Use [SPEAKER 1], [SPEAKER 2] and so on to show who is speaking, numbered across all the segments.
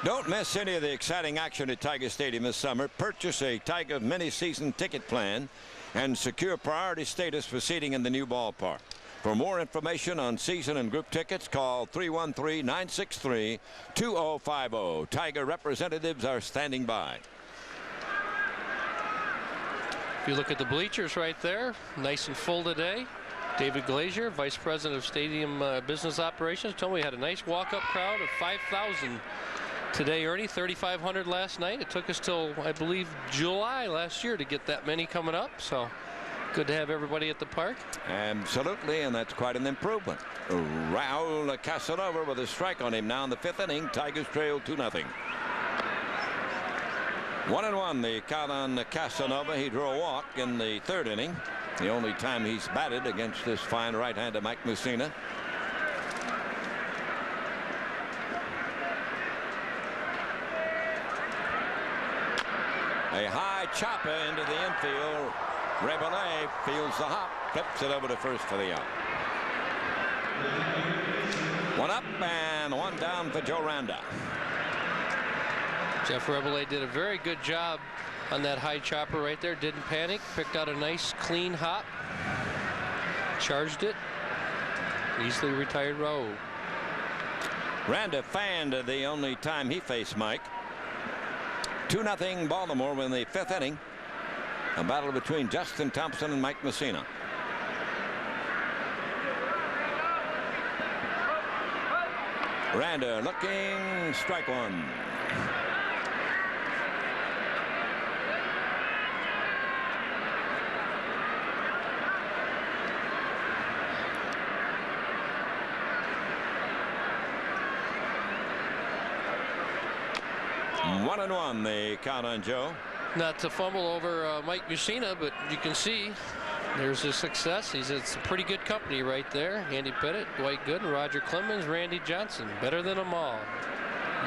[SPEAKER 1] Don't miss any of the exciting action at Tiger Stadium this summer. Purchase a Tiger mini-season ticket plan and secure priority status for seating in the new ballpark. For more information on season and group tickets, call 313-963-2050. Tiger representatives are standing by.
[SPEAKER 2] If you look at the bleachers right there, nice and full today. David Glazier, Vice President of Stadium Business Operations, told me we had a nice walk-up crowd of 5,000 today, Ernie. 3,500 last night. It took us till, I believe, July last year to get that many coming up. So good to have everybody at the park.
[SPEAKER 1] Absolutely, and that's quite an improvement. Raul Casanova with a strike on him now in the 5th inning. Tigers trail 2-0. 1-1 the count on Casanova. He drew a walk in the 3rd inning. The only time he's batted against this fine right-hander Mike Mussina. A high chopper into the infield. Rabelais feels the hop, flips it over to first for the out. 1 up and 1 down for Joe Randa.
[SPEAKER 2] Jeff Rabelais did a very good job on that high chopper right there. Didn't panic. Picked out a nice clean hop. Charged it. Easily retired Raul.
[SPEAKER 1] Randa fanned the only time he faced Mike. 2-0 Baltimore in the 5th inning. A battle between Justin Thompson and Mike Mussina. Randa looking, strike 1. One and 1 the count on Joe.
[SPEAKER 2] Not to fumble over Mike Mussina, but you can see there's his success. It's a pretty good company right there. Andy Pettit, Dwight Gooden, Roger Clemens, Randy Johnson. Better than them all.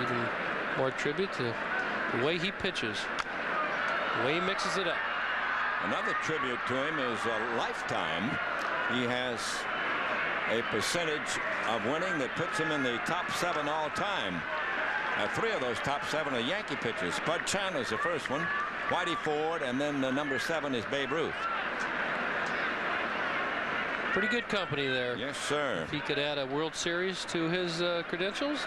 [SPEAKER 2] Even more tribute to the way he pitches, the way he mixes it up.
[SPEAKER 1] Another tribute to him is a lifetime. He has a percentage of winning that puts him in the top 7 all time. 3 of those top 7 are Yankee pitchers. Bud Chandler's the first one, Whitey Ford, and then the number 7 is Babe Ruth.
[SPEAKER 2] Pretty good company there.
[SPEAKER 1] Yes, sir.
[SPEAKER 2] If he could add a World Series to his credentials.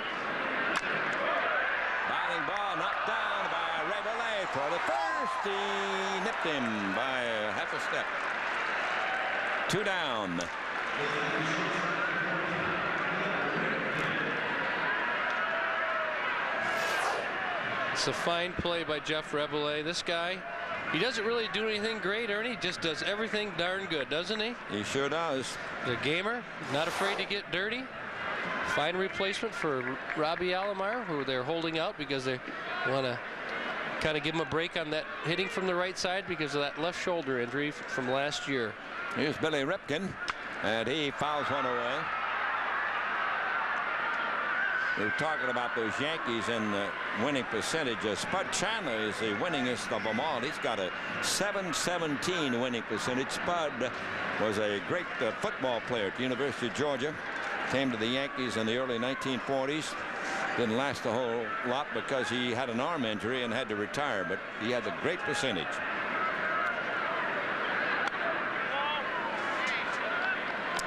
[SPEAKER 1] Batting ball knocked down by Rabelais for the first. He nipped him by half a step. 2 down.
[SPEAKER 2] It's a fine play by Jeff Rabelais. This guy, he doesn't really do anything great, Ernie. He just does everything darn good, doesn't he?
[SPEAKER 1] He sure does.
[SPEAKER 2] The gamer, not afraid to get dirty. Fine replacement for Robbie Alomar, who they're holding out because they want to kind of give him a break on that hitting from the right side because of that left shoulder injury from last year.
[SPEAKER 1] Here's Billy Ripken, and he fouls one away. We're talking about those Yankees and the winning percentage. Spud Chandler is the winningest of them all. He's got a .717 winning percentage. Spud was a great football player at the University of Georgia. Came to the Yankees in the early 1940s. Didn't last a whole lot because he had an arm injury and had to retire, but he had a great percentage.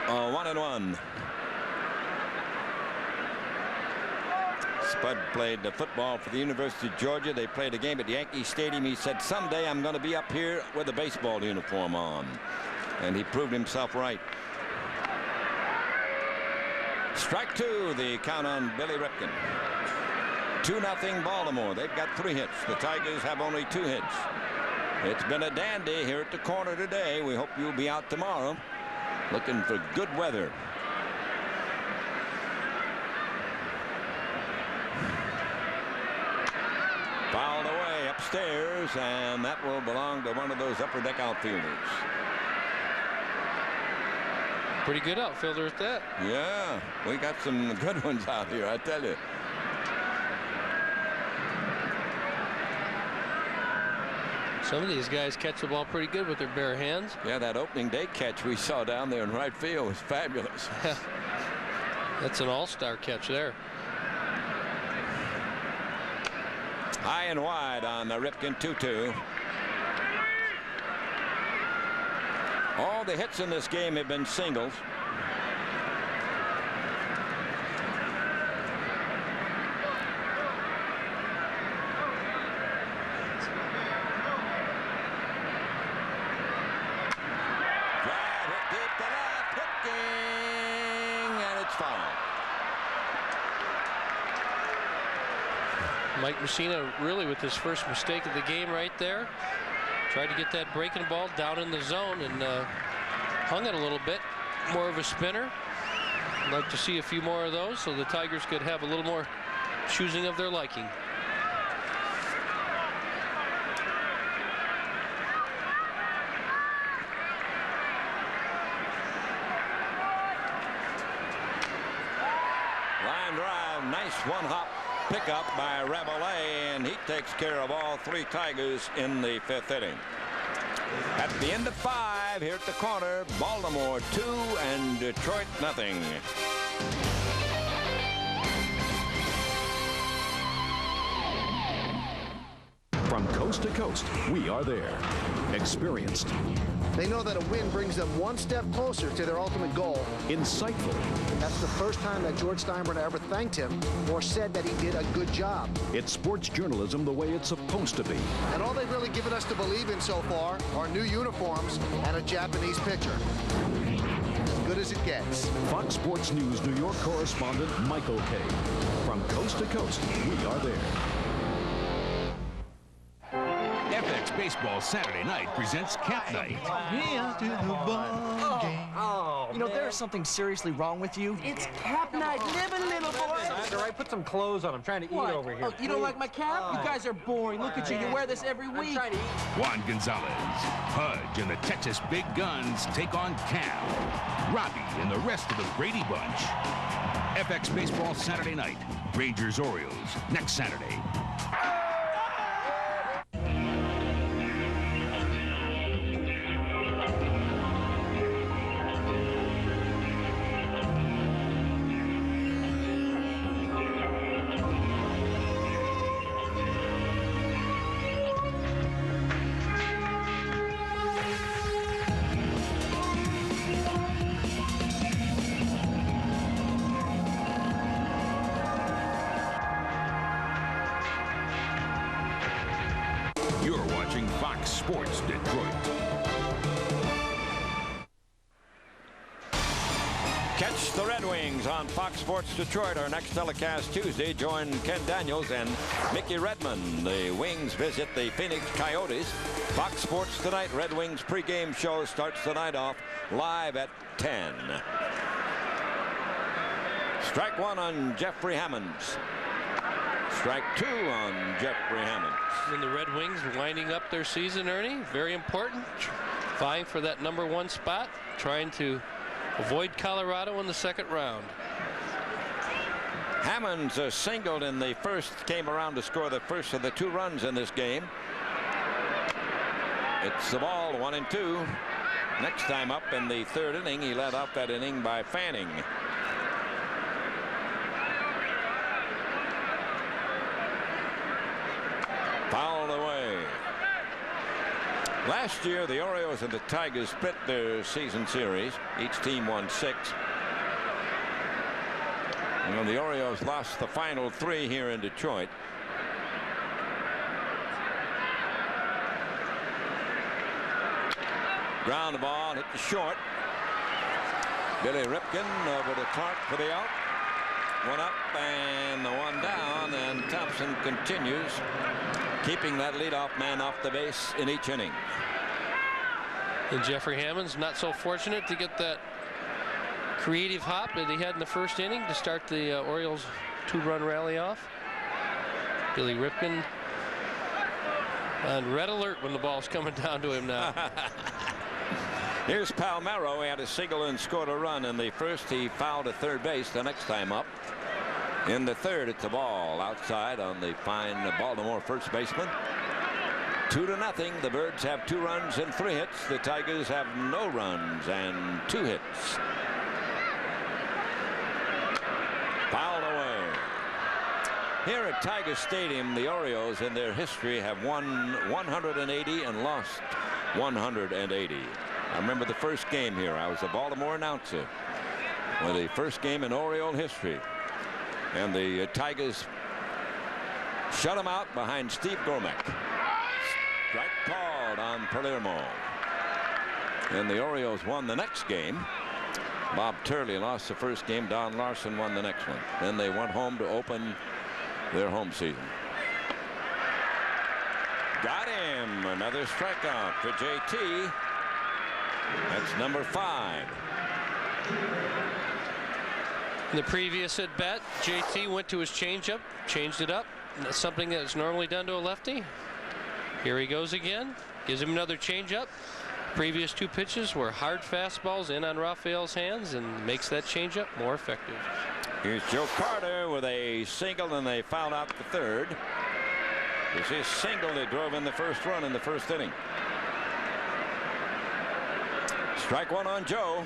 [SPEAKER 1] Oh, 1-1. Spud played the football for the University of Georgia. They played a game at Yankee Stadium. He said, someday I'm going to be up here with a baseball uniform on. And he proved himself right. Strike 2, the count on Billy Ripken. 2-0 Baltimore. They've got 3 hits. The Tigers have only 2 hits. It's been a dandy here at the corner today. We hope you'll be out tomorrow looking for good weather. Fouled away upstairs, and that will belong to one of those upper deck outfielders.
[SPEAKER 2] Pretty good outfielder at that.
[SPEAKER 1] Yeah, we got some good ones out here, I tell you.
[SPEAKER 2] Some of these guys catch the ball pretty good with their bare hands.
[SPEAKER 1] Yeah, that opening day catch we saw down there in right field was fabulous.
[SPEAKER 2] That's an all-star catch there.
[SPEAKER 1] High and wide on Ripken, 2-2. All the hits in this game have been singles.
[SPEAKER 2] Mike Mussina really with his first mistake of the game right there. Tried to get that breaking ball down in the zone and hung it a little bit. More of a spinner. I'd like to see a few more of those so the Tigers could have a little more choosing of their liking.
[SPEAKER 1] Line drive, nice one-hop pickup by Rabelais, and he takes care of all three Tigers in the fifth inning. At the end of 5 here at the corner, Baltimore 2 and Detroit nothing.
[SPEAKER 3] From coast to coast, we are there. Experienced.
[SPEAKER 4] They know that a win brings them one step closer to their ultimate goal.
[SPEAKER 3] Insightful.
[SPEAKER 4] That's the first time that George Steinbrenner ever thanked him or said that he did a good job.
[SPEAKER 3] It's sports journalism the way it's supposed to be.
[SPEAKER 4] And all they've really given us to believe in so far are new uniforms and a Japanese pitcher. As good as it gets.
[SPEAKER 3] Fox Sports News New York correspondent Michael Kay. From coast to coast, we are there.
[SPEAKER 5] FX Baseball Saturday Night presents Cap Night.
[SPEAKER 6] Here's to the ball game.
[SPEAKER 7] You know, there's something seriously wrong with you.
[SPEAKER 6] It's Cap Night. Live a little boy.
[SPEAKER 8] That's all right. Put some clothes on. I'm trying to eat over here.
[SPEAKER 6] Oh, you don't like my cap? You guys are boring. Look at you. You wear this every week.
[SPEAKER 8] I'm trying to eat.
[SPEAKER 5] Juan Gonzalez, Pudge, and the Texas Big Guns take on Cal, Robbie, and the rest of the Brady Bunch. FX Baseball Saturday Night. Rangers-Orioles next Saturday. You're watching Fox Sports Detroit.
[SPEAKER 1] Catch the Red Wings on Fox Sports Detroit. Our next telecast Tuesday. Join Ken Daniels and Mickey Redmond. The Wings visit the Phoenix Coyotes. Fox Sports Tonight. Red Wings pregame show starts the night off live at 10. Strike one on Jeffrey Hammonds. Strike two on Jeffrey Hammonds.
[SPEAKER 2] And the Red Wings winding up their season, Ernie. Very important. Vying for that #1 spot. Trying to avoid Colorado in the second round.
[SPEAKER 1] Hammonds singled in the first, came around to score the first of the 2 runs in this game. It's the ball, 1-2. Next time up in the 3rd inning, he led off that inning by Fanning. Fouled away. Last year, the Orioles and the Tigers split their season series. Each team won 6. And the Orioles lost the final 3 here in Detroit. Ground ball, hit the short. Billy Ripken over to Clark for the out. One up and the one down, and Thompson continues keeping that leadoff man off the base in each inning.
[SPEAKER 2] And Jeffrey Hammonds not so fortunate to get that creative hop that he had in the first inning to start the Orioles 2-run rally off. Billy Ripken on red alert when the ball's coming down to him now.
[SPEAKER 1] Here's Palmeiro. He had a single and scored a run in the first. He fouled at third base the next time up. In the third, it's a ball outside on the fine Baltimore first baseman. 2-0. The Birds have 2 runs and 3 hits. The Tigers have no runs and 2 hits. Fouled away. Here at Tiger Stadium, the Orioles in their history have won 180 and lost 180. I remember the first game here. I was a Baltimore announcer for the first game in Oriole history. And the Tigers shut them out behind Steve Gormack. Strike called on Palermo. And the Orioles won the next game. Bob Turley lost the first game. Don Larson won the next one. Then they went home to open their home season. Got him. Another strikeout for JT. That's number 5.
[SPEAKER 2] In the previous at bat, JT went to his changeup, changed it up. That's something that's normally done to a lefty. Here he goes again. Gives him another changeup. Previous 2 pitches were hard fastballs in on Rafael's hands and makes that changeup more effective.
[SPEAKER 1] Here's Joe Carter with a single, and they fouled out the third. It's his single that drove in the first run in the first inning. Strike 1 on Joe.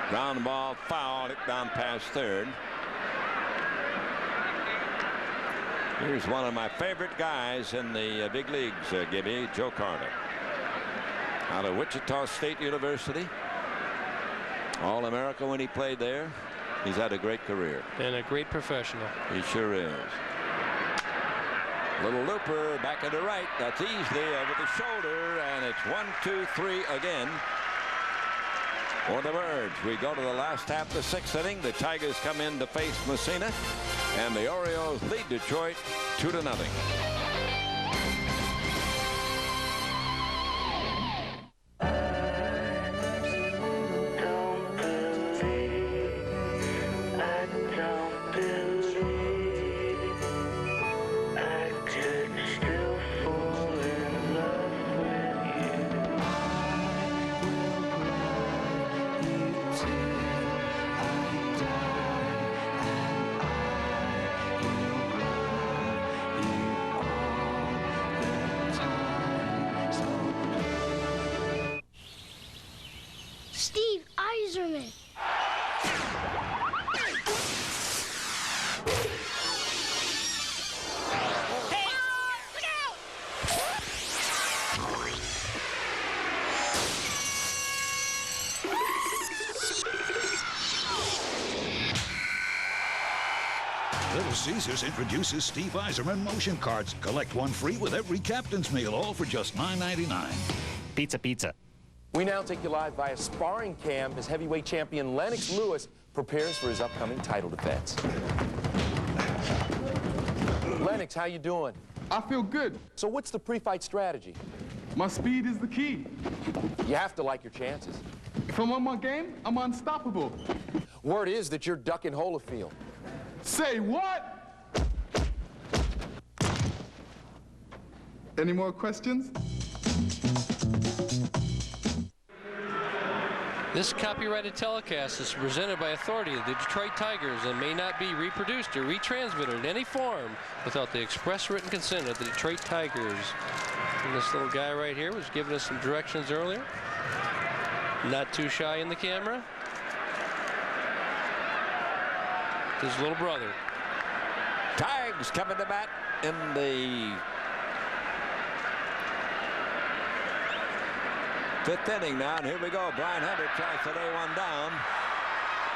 [SPEAKER 1] Ground ball foul, it down past third. Here's one of my favorite guys in the big leagues, Gibby, Joe Carter. Out of Wichita State University. All-America when he played there. He's had a great career.
[SPEAKER 2] And a great professional.
[SPEAKER 1] He sure is. Little looper back to the right. That's easily over the shoulder, and it's 1-2-3 again for the Birds. We go to the last half of the 6th inning. The Tigers come in to face Mussina, and the Orioles lead Detroit 2-0.
[SPEAKER 3] Little Caesars introduces Steve Yzerman motion cards. Collect one free with every captain's meal, all for just $9.99.
[SPEAKER 9] Pizza, pizza.
[SPEAKER 6] We now take you live via sparring cam as heavyweight champion Lennox Lewis prepares for his upcoming title defense. Lennox, how you doing?
[SPEAKER 10] I feel good.
[SPEAKER 6] So what's the pre-fight strategy?
[SPEAKER 10] My speed is the key.
[SPEAKER 6] You have to like your chances.
[SPEAKER 10] If I'm on my game, I'm unstoppable.
[SPEAKER 6] Word is that you're ducking Holyfield.
[SPEAKER 10] Say what? Any more questions?
[SPEAKER 2] This copyrighted telecast is presented by authority of the Detroit Tigers and may not be reproduced or retransmitted in any form without the express written consent of the Detroit Tigers. And this little guy right here was giving us some directions earlier. Not too shy in the camera. His little brother.
[SPEAKER 1] Tigers coming to bat in the 5th inning now, and here we go. Brian Hunter tries to lay one down,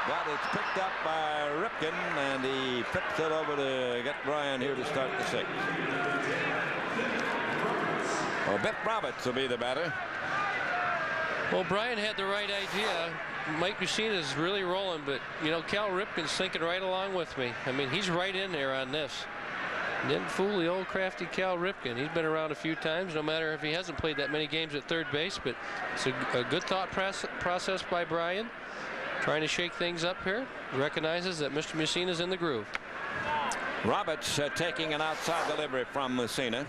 [SPEAKER 1] but it's picked up by Ripken, and he flips it over to get Brian here to start the 6th. Well, Biff Roberts will be the batter.
[SPEAKER 2] Well, Brian had the right idea. Mike Mussina is really rolling, but, you know, Cal Ripken's thinking right along with me. I mean, he's right in there on this. Didn't fool the old crafty Cal Ripken. He's been around a few times, no matter if he hasn't played that many games at third base, but it's a good thought process by Brian. Trying to shake things up here. Recognizes that Mr. Mussina's in the groove.
[SPEAKER 1] Roberts taking an outside delivery from Mussina.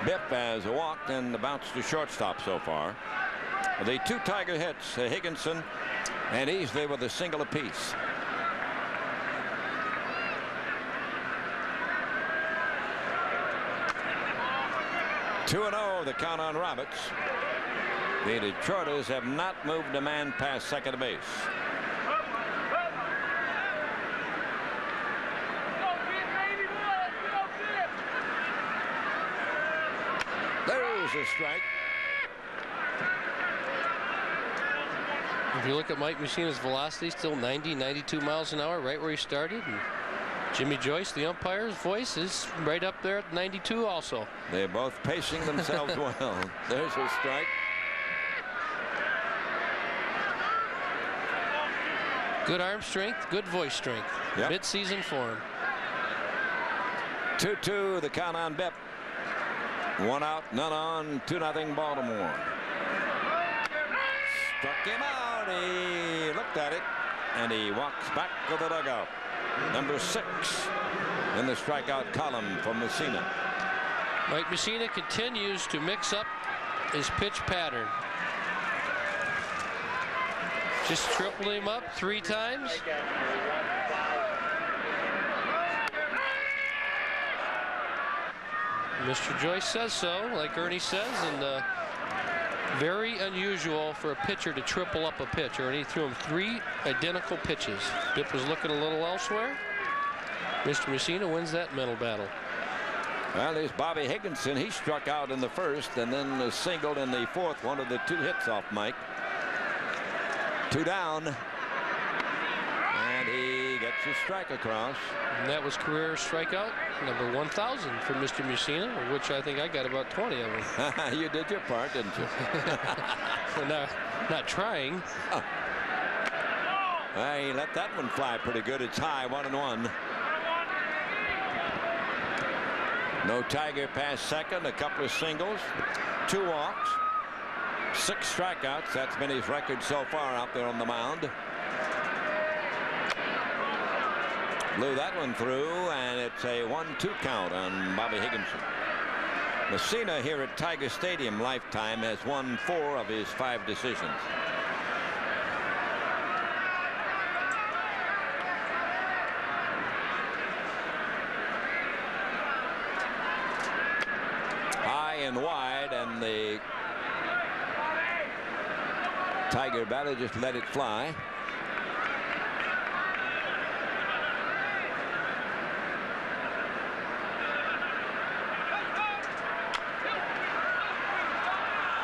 [SPEAKER 1] Biff has walked and bounced to shortstop so far. The 2 Tiger hits, Higginson and Easley with a single apiece. (2-0) the count on Roberts. The Detroiters have not moved a man past second base. There's a strike.
[SPEAKER 2] If you look at Mike Mussina's velocity, still 90, 92 miles an hour, right where he started. And Jimmy Joyce, the umpire's voice, is right up there at 92 also.
[SPEAKER 1] They're both pacing themselves well. There's a strike.
[SPEAKER 2] Good arm strength, good voice strength.
[SPEAKER 1] Yep.
[SPEAKER 2] Mid-season form.
[SPEAKER 1] 2-2, the count on Bipp. 1 out, none on, 2-0 Baltimore. Struck him out. He looked at it, and he walks back to the dugout. Number 6 in the strikeout column from Mussina.
[SPEAKER 2] Mike Mussina continues to mix up his pitch pattern. Just tripled him up 3 times. Mr. Joyce says so, like Ernie says, and very unusual for a pitcher to triple up a pitch. Ernie threw him 3 identical pitches. Bipp was looking a little elsewhere. Mr. Mussina wins that mental battle.
[SPEAKER 1] Well, there's Bobby Higginson. He struck out in the first and then singled in the fourth. One of the 2 hits off Mike. 2 down. And he gets a strike across. And
[SPEAKER 2] that was career strikeout number 1,000 for Mr. Mussina, which I think I got about 20 of them.
[SPEAKER 1] You did your part, didn't you?
[SPEAKER 2] Well, not trying.
[SPEAKER 1] Oh. Well, he let that one fly pretty good. It's high, 1-1. No Tiger past second, a couple of singles, 2 walks, 6 strikeouts. That's been his record so far out there on the mound. Blew that one through, and it's a 1-2 count on Bobby Higginson. Mussina here at Tiger Stadium lifetime has won 4 of his 5 decisions. High and wide, and the Tiger batter just let it fly.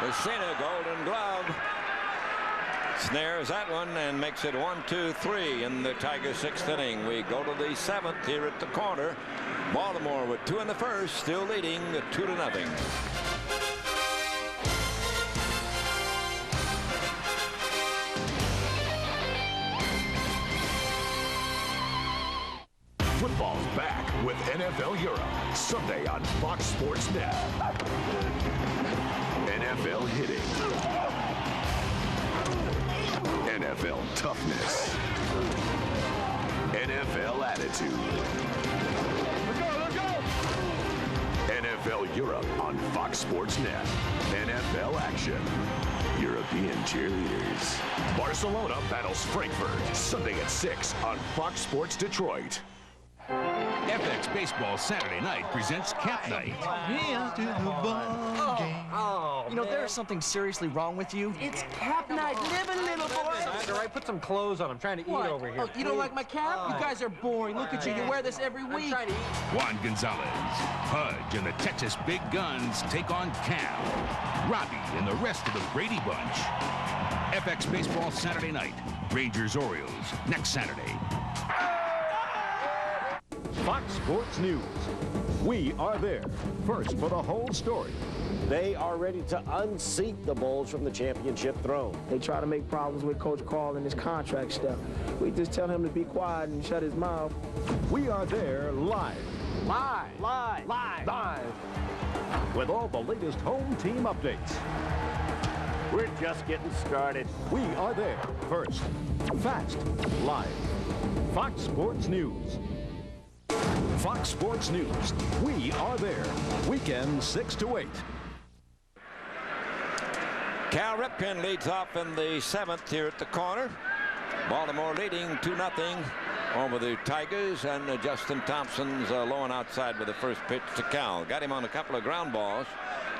[SPEAKER 1] Mussina, Golden Glove, snares that one and makes it 1-2-3 in the Tiger 6th inning. We go to the 7th here at the corner. Baltimore with 2 in the first, still leading 2-0.
[SPEAKER 3] Football's back with NFL Europe, Sunday on Fox Sports Net. NFL hitting. NFL toughness. NFL attitude. Let's go! NFL Europe on Fox Sports Net. NFL action. European cheerleaders. Barcelona battles Frankfurt. Sunday at 6 on Fox Sports Detroit.
[SPEAKER 5] FX Baseball Saturday Night presents Cap Night.
[SPEAKER 7] You know, there's something seriously wrong with you.
[SPEAKER 8] It's Cap Night. Live a little, boy. All right, put some clothes on. I'm trying to eat over here.
[SPEAKER 9] Oh, you don't like my cap? You guys are boring. Look at you. You wear this every week.
[SPEAKER 8] I'm trying to eat.
[SPEAKER 5] Juan Gonzalez, Pudge, and the Texas Big Guns take on Cam, Robbie, and the rest of the Brady Bunch. FX Baseball Saturday Night. Rangers-Orioles next Saturday.
[SPEAKER 11] Fox Sports News. We are there, first for the whole story.
[SPEAKER 12] They are ready to unseat the Bulls from the championship throne.
[SPEAKER 13] They try to make problems with Coach Carl and his contract stuff. We just tell him to be quiet and shut his mouth.
[SPEAKER 11] We are there live.
[SPEAKER 12] Live. Live. Live.
[SPEAKER 11] Live. With all the latest home team updates.
[SPEAKER 12] We're just getting started.
[SPEAKER 11] We are there, first, fast, live. Fox Sports News. Fox Sports News. We are there. Weekend 6 to 8.
[SPEAKER 1] Cal Ripken leads off in the 7th here at the corner. Baltimore leading 2-0 over the Tigers, and Justin Thompson's low and outside with the first pitch to Cal. Got him on a couple of ground balls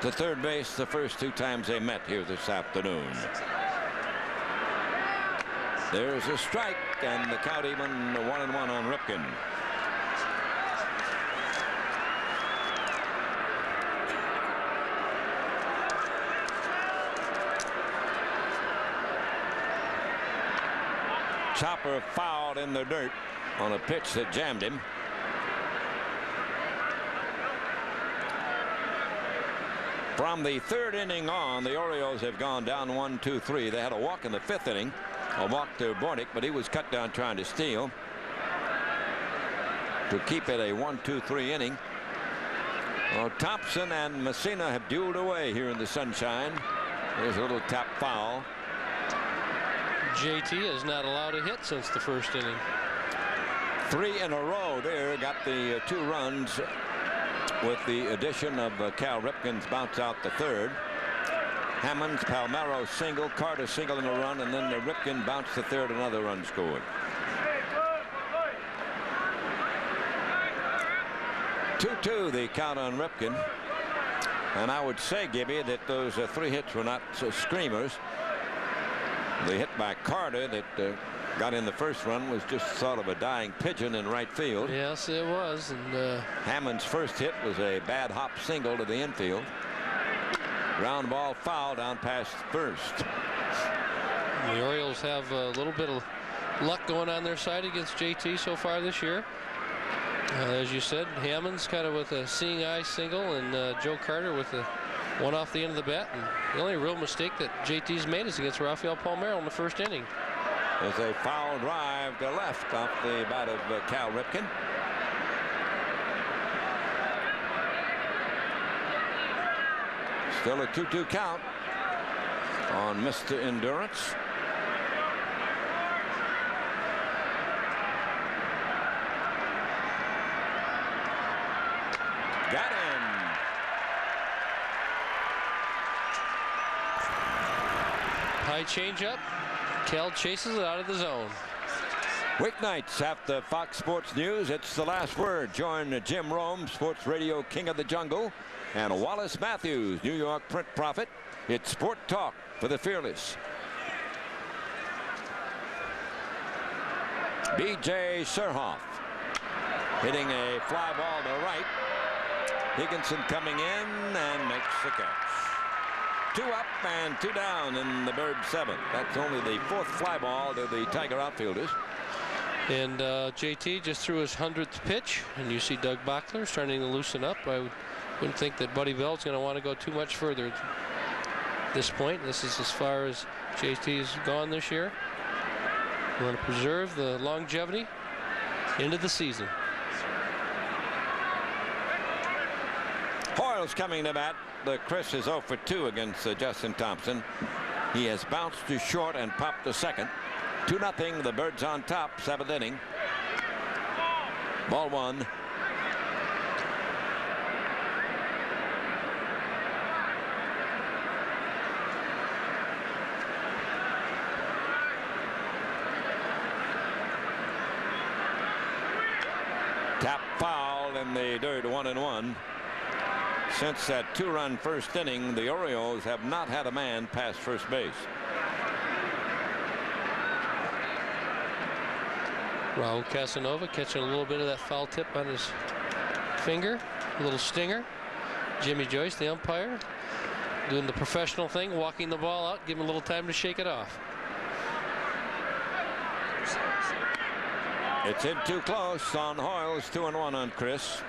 [SPEAKER 1] to third base the first 2 times they met here this afternoon. There's a strike, and the count even 1-1 on Ripken. chopper fouled in the dirt on a pitch that jammed him. From the third inning on, the Orioles have gone down 1-2-3. They had a walk in the fifth inning, a walk to Bordick, but he was cut down trying to steal to keep it a 1-2-3 inning. Well, Thompson and Mussina have dueled away here in the sunshine. There's a little tap foul.
[SPEAKER 2] JT has not allowed a hit since the first inning.
[SPEAKER 1] 3 in a row there. Got the 2 runs with the addition of Cal Ripken's bounce out the third. Hammonds, Palmeiro single, Carter single in a run, and then the Ripken bounced the third, another run scored. 2-2 the count on Ripken. And I would say, Gibby, that those 3 hits were not so screamers. The hit by Carter that got in the first run was just sort of a dying pigeon in right field.
[SPEAKER 2] Yes, it was. And
[SPEAKER 1] Hammond's first hit was a bad hop single to the infield. Ground ball foul down past first.
[SPEAKER 2] The Orioles have a little bit of luck going on their side against JT so far this year. As you said, Hammond's kind of with a seeing eye single, and Joe Carter with a one off the end of the bat. And the only real mistake that JT's made is against Rafael Palmeiro in the first inning.
[SPEAKER 1] There's a foul drive to left off the bat of Cal Ripken. Still a 2-2 count on Mr. Endurance. Got him.
[SPEAKER 2] High changeup. Cal chases it out of the zone.
[SPEAKER 1] Weeknights after Fox Sports News, it's the last word. Join Jim Rome, Sports Radio King of the Jungle, and Wallace Matthews, New York print prophet. It's Sport Talk for the fearless. B.J. Surhoff hitting a fly ball to right. Higginson coming in and makes the catch. 2 up and 2 down in the Bird 7th. That's only the 4th fly ball to the Tiger outfielders.
[SPEAKER 2] And JT just threw his 100th pitch, and you see Doug Bockler starting to loosen up. I wouldn't think that Buddy Bell's going to want to go too much further at this point. This is as far as JT's gone this year. We want to preserve the longevity into the season.
[SPEAKER 1] Hoyle's coming to bat. The Chris is 0 for 2 against Justin Thompson. He has bounced to short and popped to second. 2-0. The Birds on top, 7th inning. Ball 1. Tap foul in the dirt, 1-1. Since that 2-run first inning, the Orioles have not had a man past first base.
[SPEAKER 2] Raul Casanova catching a little bit of that foul tip on his finger, a little stinger. Jimmy Joyce, the umpire, doing the professional thing, walking the ball out, giving him a little time to shake it off.
[SPEAKER 1] It's in too close on Hoyles, 2-1 on Chris.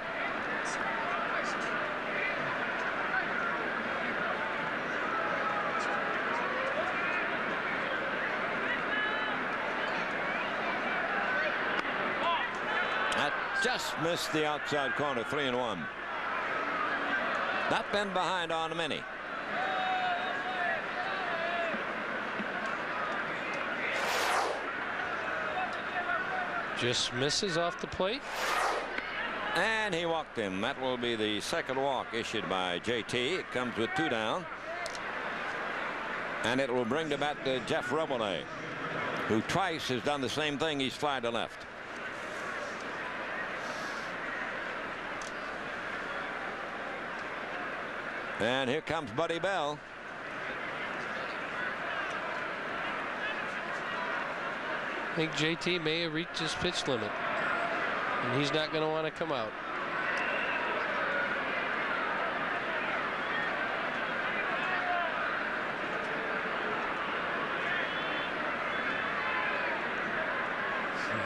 [SPEAKER 1] Just missed the outside corner, 3-1. Not been behind on many.
[SPEAKER 2] Just misses off the plate.
[SPEAKER 1] And he walked him. That will be the second walk issued by JT. It comes with 2 down. And it will bring to bat to Jeff Robillard, who twice has done the same thing. He's fly to left. And here comes Buddy Bell.
[SPEAKER 2] I think JT may have reached his pitch limit, and he's not going to want to come out.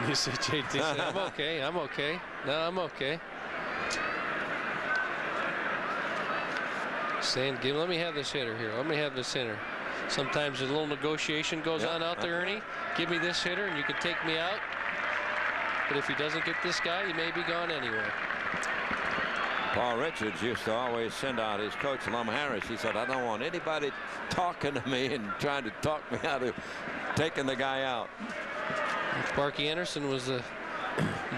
[SPEAKER 2] You see JT said, I'm okay. I'm okay. No, I'm okay. Saying, let me have this hitter here. Let me have this hitter. Sometimes a little negotiation goes on out there, Ernie. Give me this hitter and you can take me out. But if he doesn't get this guy, he may be gone anyway.
[SPEAKER 1] Paul Richards used to always send out his coach, Lum Harris. He said, I don't want anybody talking to me and trying to talk me out of taking the guy out.
[SPEAKER 2] Sparky Anderson was the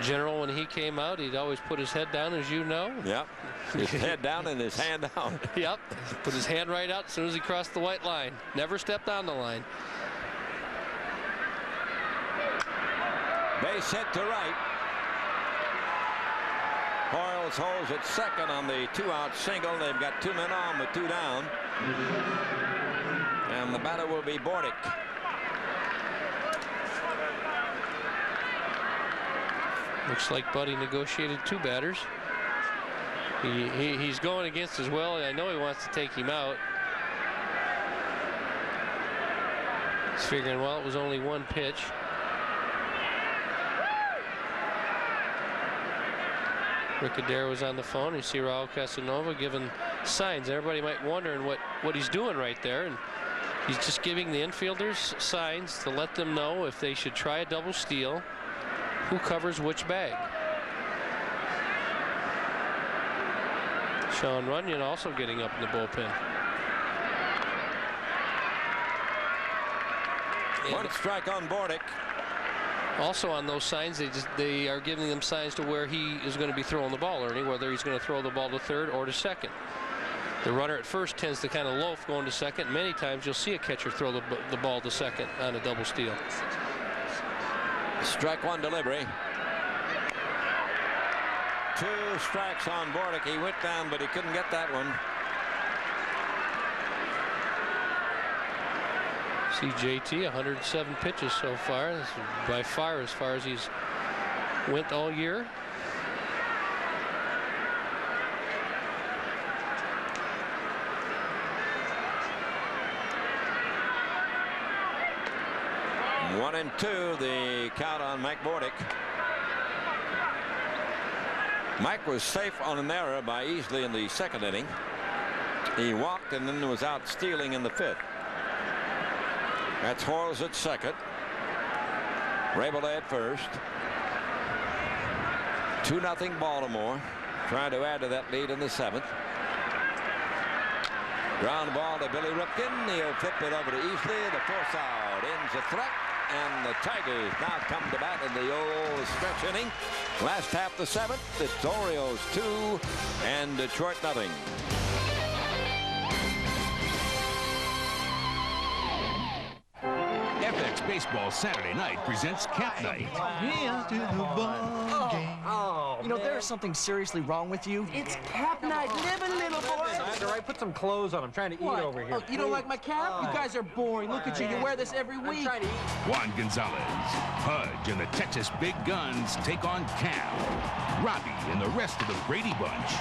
[SPEAKER 2] general when he came out. He'd always put his head down, as you know.
[SPEAKER 1] Yep. His head down and his hand out.
[SPEAKER 2] Yep. Put his hand right out as soon as he crossed the white line. Never stepped on the line.
[SPEAKER 1] Base hit to right. Hoyles holds at second on the 2-out single. They've got 2 men on with 2 down. And the batter will be Bordick.
[SPEAKER 2] Looks like Buddy negotiated 2 batters. He's going against as well. I know he wants to take him out. He's figuring, well, it was only 1 pitch. Rick Adair was on the phone. You see Raul Casanova giving signs. Everybody might wondering what he's doing right there. And he's just giving the infielders signs to let them know if they should try a double steal, who covers which bag. Sean Runyon also getting up in the bullpen.
[SPEAKER 1] One strike on Bordick.
[SPEAKER 2] Also on those signs, they are giving them signs to where he is going to be throwing the ball, Ernie, whether he's going to throw the ball to third or to second. The runner at first tends to kind of loaf going to second. Many times you'll see a catcher throw the ball to second on a double steal.
[SPEAKER 1] Strike 1 delivery. 2 strikes on Bordick. He went down, but he couldn't get that one.
[SPEAKER 2] See JT, 107 pitches so far. This is by far as he's went all year.
[SPEAKER 1] One and 2, the count on Mike Bordick. Mike was safe on an error by Easley in the 2nd inning. He walked and then was out stealing in the 5th. That's Hoyles at second. Rabel at first. 2-0 Baltimore. Trying to add to that lead in the 7th. Ground ball to Billy Ripken. He'll flip it over to Easley. The force out ends the threat. And the Tigers now come to bat in the old stretch inning. Last half the 7th. It's Orioles 2 and Detroit 0.
[SPEAKER 5] FX Baseball Saturday Night presents Camp Night.
[SPEAKER 7] You know, there's something seriously wrong with you.
[SPEAKER 9] It's cap night. Live a little, boy.
[SPEAKER 8] All right, put some clothes on. I'm trying to eat over here.
[SPEAKER 9] Oh, you don't like my cap? You guys are boring. Look at you. You wear this every week. I'm trying to eat.
[SPEAKER 5] Juan Gonzalez, Pudge, and the Texas Big Guns take on Cam, Robbie, and the rest of the Brady Bunch.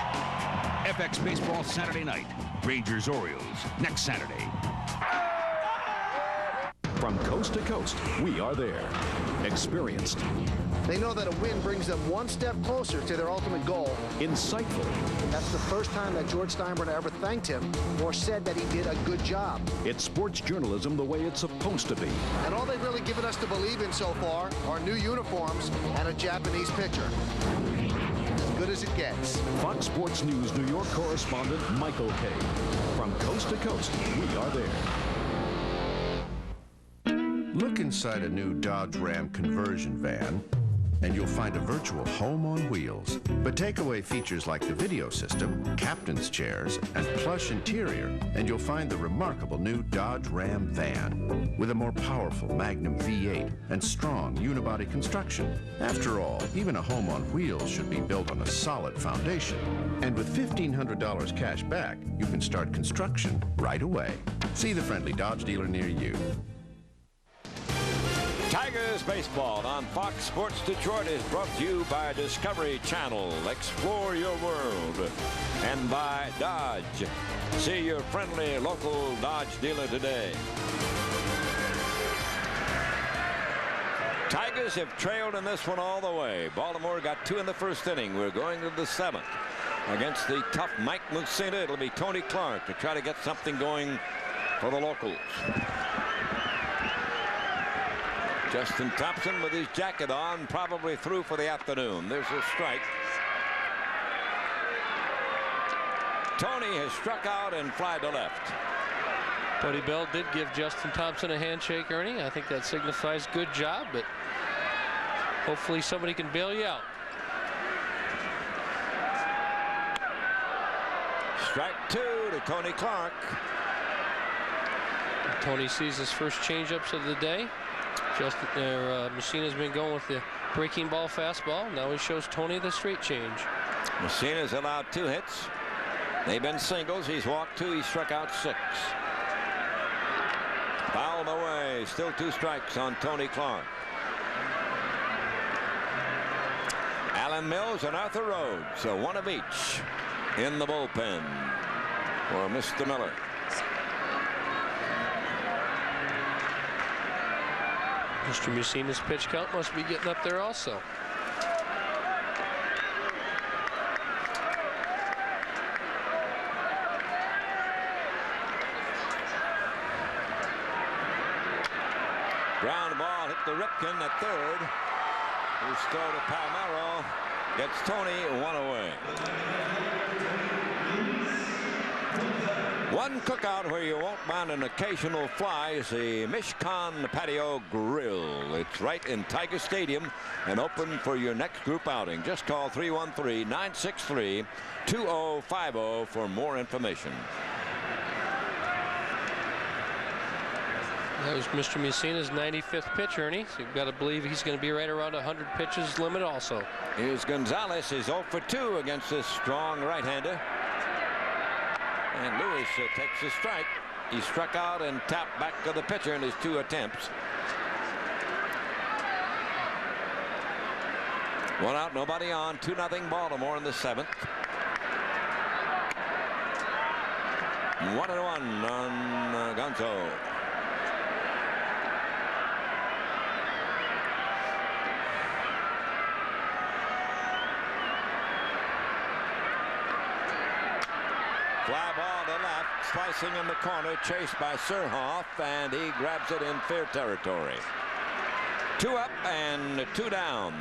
[SPEAKER 5] FX Baseball Saturday Night. Rangers-Orioles next Saturday.
[SPEAKER 11] From coast to coast, we are there. Experienced.
[SPEAKER 4] They know that a win brings them one step closer to their ultimate goal.
[SPEAKER 11] Insightful.
[SPEAKER 4] That's the first time that George Steinbrenner ever thanked him or said that he did a good job.
[SPEAKER 11] It's sports journalism the way it's supposed to be.
[SPEAKER 4] And all they've really given us to believe in so far are new uniforms and a Japanese pitcher. As good as it gets.
[SPEAKER 11] Fox Sports News New York correspondent Michael Kay. From coast to coast, we are there.
[SPEAKER 14] Look inside a new Dodge Ram conversion van, and you'll find a virtual home on wheels. But take away features like the video system, captain's chairs, and plush interior, and you'll find the remarkable new Dodge Ram van with a more powerful Magnum V8 and strong unibody construction. After all, even a home on wheels should be built on a solid foundation. And with $1,500 cash back, you can start construction right away. See the friendly Dodge dealer near you.
[SPEAKER 1] Tigers baseball on Fox Sports Detroit is brought to you by Discovery Channel. Explore your world. And by Dodge. See your friendly local Dodge dealer today. Tigers have trailed in this one all the way. Baltimore got 2 in the first inning. We're going to the 7th. Against the tough Mike Mussina, it'll be Tony Clark to try to get something going for the locals. Justin Thompson with his jacket on, probably through for the afternoon. There's a strike. Tony has struck out and fly to left.
[SPEAKER 2] Buddy Bell did give Justin Thompson a handshake, Ernie. I think that signifies good job, but hopefully somebody can bail you out.
[SPEAKER 1] Strike 2 to Tony Clark.
[SPEAKER 2] Tony sees his first changeups of the day. Mussina's been going with the breaking ball fastball. Now he shows Tony the straight change.
[SPEAKER 1] Mussina's allowed 2 hits. They've been singles. He's walked 2. He struck out 6. Fouled away. Still 2 strikes on Tony Clark. Alan Mills and Arthur Rhodes, so 1 of each in the bullpen for Mr. Miller.
[SPEAKER 2] Mr. Mussina's pitch count must be getting up there also.
[SPEAKER 1] Ground ball hit the Ripken at third. Who's throw to Palmero. Gets Tony 1 away. One cookout where you won't mind an occasional fly is the Mishkan Patio Grill. It's right in Tiger Stadium and open for your next group outing. Just call 313-963-2050 for more information.
[SPEAKER 2] That was Mr. Mussina's 95th pitch, Ernie. So you've got to believe he's going to be right around 100 pitches limit also.
[SPEAKER 1] Here's Gonzalez. Is 0 for 2 against this strong right-hander. And Lewis takes the strike. He struck out and tapped back to the pitcher in his 2 attempts. 1 out, nobody on. 2-0 Baltimore in the 7th. 1-1 on Gonzo. Fly ball to left, slicing in the corner, chased by Surhoff, and he grabs it in fair territory. 2 up and 2 down.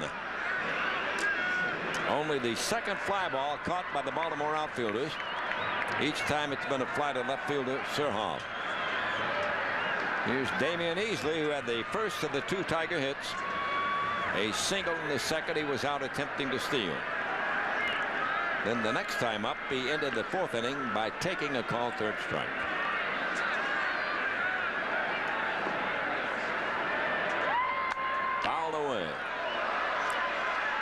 [SPEAKER 1] Only the second fly ball caught by the Baltimore outfielders. Each time it's been a fly to left fielder, Surhoff. Here's Damian Easley, who had the first of the 2 Tiger hits. A single in the second. He was out attempting to steal. Then the next time up, he ended the 4th inning by taking a called 3rd strike. Fouled away.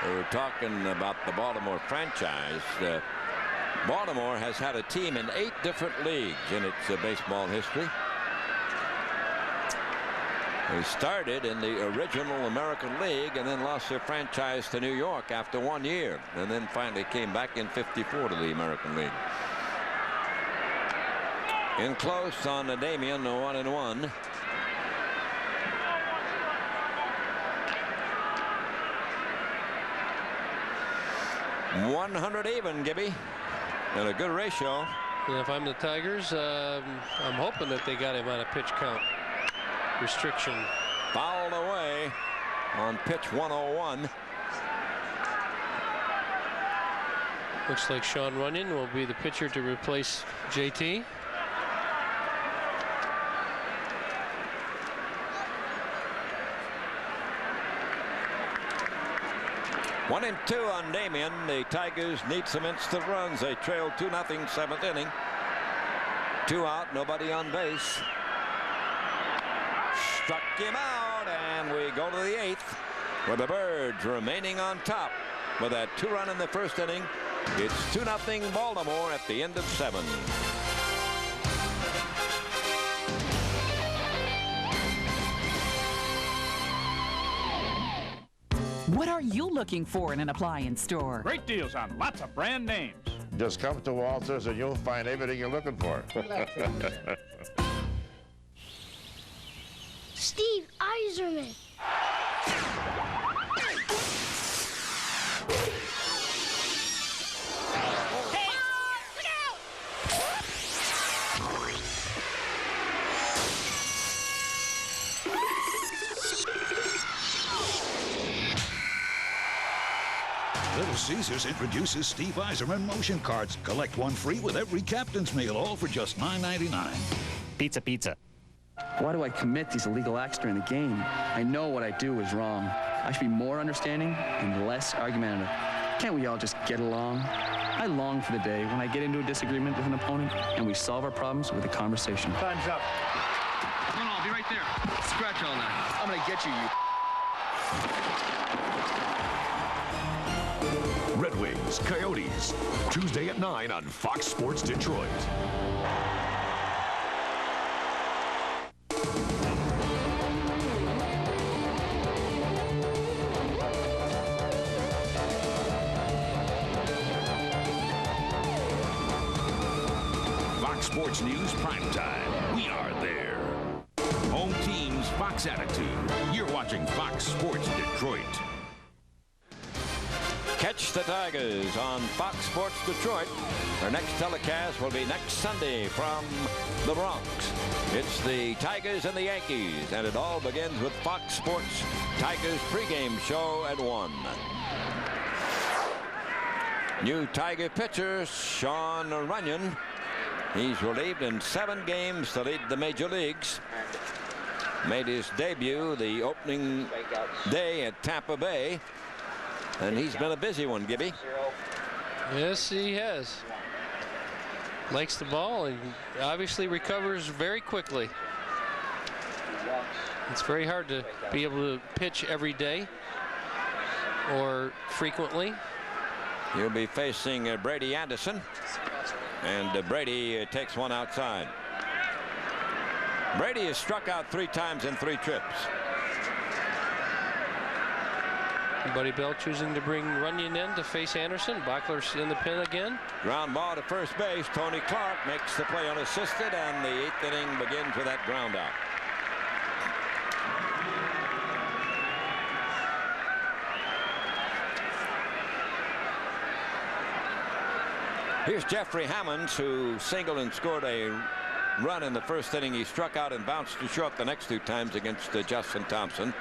[SPEAKER 1] We were talking about the Baltimore franchise. Baltimore has had a team in 8 different leagues in its baseball history. They started in the original American League and then lost their franchise to New York after 1 year, and then finally came back in '54 to the American League. In close on the Damian, 1-1. .100 even, Gibby, and a good ratio.
[SPEAKER 2] And if I'm the Tigers, I'm hoping that they got him on a pitch count restriction.
[SPEAKER 1] Fouled away on pitch 101.
[SPEAKER 2] Looks like Sean Runyon will be the pitcher to replace JT.
[SPEAKER 1] One and 2 on Damian. The Tigers need some instant runs. They trailed 2-0 7th inning. 2 out, nobody on base. Struck him out, and we go to the 8th with the Birds remaining on top with that 2-run in the first inning. It's 2-0 Baltimore at the end of 7.
[SPEAKER 15] What are you looking for in an appliance store?
[SPEAKER 16] Great deals on lots of brand names.
[SPEAKER 17] Just come to Walters and you'll find everything you're looking for.
[SPEAKER 18] Steve Eiserman.
[SPEAKER 5] Caesars introduces Steve Eiserman motion cards. Collect one free with every captain's meal, all for just $9.99.
[SPEAKER 18] Pizza, pizza. Why do I commit these illegal acts during the game? I know what I do is wrong. I should be more understanding and less argumentative. Can't we all just get along? I long for the day when I get into a disagreement with an opponent and we solve our problems with a conversation.
[SPEAKER 8] Time's up.
[SPEAKER 18] No, I'll be right there. Scratch all that. I'm gonna get you, you.
[SPEAKER 3] Red Wings, Coyotes, Tuesday at 9 on Fox Sports Detroit.
[SPEAKER 5] Fox Sports News Primetime. We are there. Home team's Fox attitude. You're watching Fox Sports Detroit.
[SPEAKER 1] Catch the Tigers on Fox Sports Detroit. Their next telecast will be next Sunday from the Bronx. It's the Tigers and the Yankees, and it all begins with Fox Sports Tigers pregame show at 1. New Tiger pitcher Sean Runyon. He's relieved in 7 games to lead the major leagues. Made his debut the opening day at Tampa Bay. And he's been a busy one, Gibby.
[SPEAKER 2] Yes, he has. Likes the ball and obviously recovers very quickly. It's very hard to be able to pitch every day or frequently.
[SPEAKER 1] He'll be facing Brady Anderson. And Brady takes one outside. Brady has struck out 3 times in 3 trips.
[SPEAKER 2] Buddy Bell choosing to bring Runyon in to face Anderson. Bachler's in the pen again.
[SPEAKER 1] Ground ball to first base. Tony Clark makes the play unassisted, and the 8th inning begins with that ground out. Here's Jeffrey Hammonds, who singled and scored a run in the first inning. He struck out and bounced to short the next 2 times against Justin Thompson.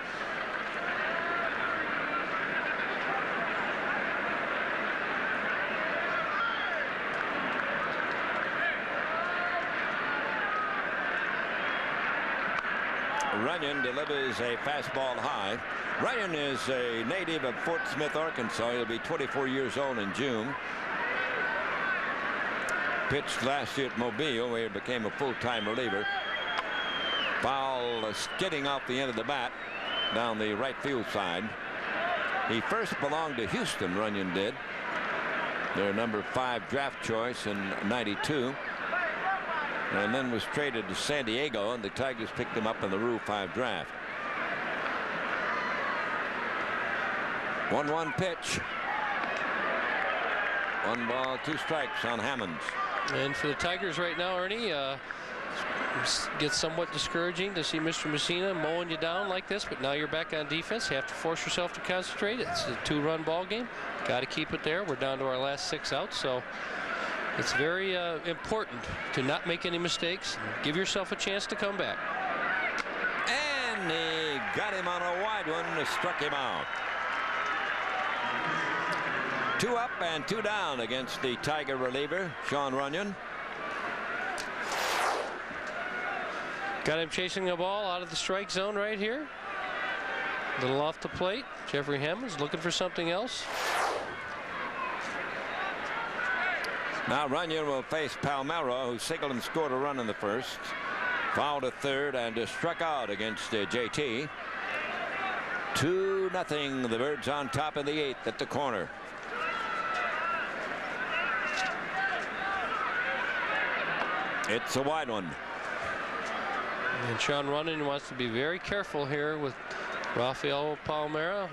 [SPEAKER 1] Runyon delivers a fastball high. Runyon is a native of Fort Smith, Arkansas. He'll be 24 years old in June. Pitched last year at Mobile, where he became a full-time reliever. Foul skidding off the end of the bat down the right field side. He first belonged to Houston, Runyon did. Their number 5 draft choice in '92. And then was traded to San Diego, and the Tigers picked him up in the Rule 5 draft. 1-1 pitch. 1 ball, 2 strikes on Hammonds.
[SPEAKER 2] And for the Tigers right now, Ernie, gets somewhat discouraging to see Mr. Mussina mowing you down like this, but now you're back on defense. You have to force yourself to concentrate. It's a 2-run ball game. Got to keep it there. We're down to our last 6 outs, so it's very important to not make any mistakes. Give yourself a chance to come back.
[SPEAKER 1] And he got him on a wide one and struck him out. 2 up and 2 down against the Tiger reliever, Sean Runyon.
[SPEAKER 2] Got him chasing the ball out of the strike zone right here. A little off the plate. Jeffrey Hammonds looking for something else.
[SPEAKER 1] Now Runyon will face Palmero, who singled and scored a run in the first. Fouled to third and just struck out against JT. 2-0. The Birds on top in the 8th at the corner. It's a wide one.
[SPEAKER 2] And Sean Runyon wants to be very careful here with Rafael Palmero.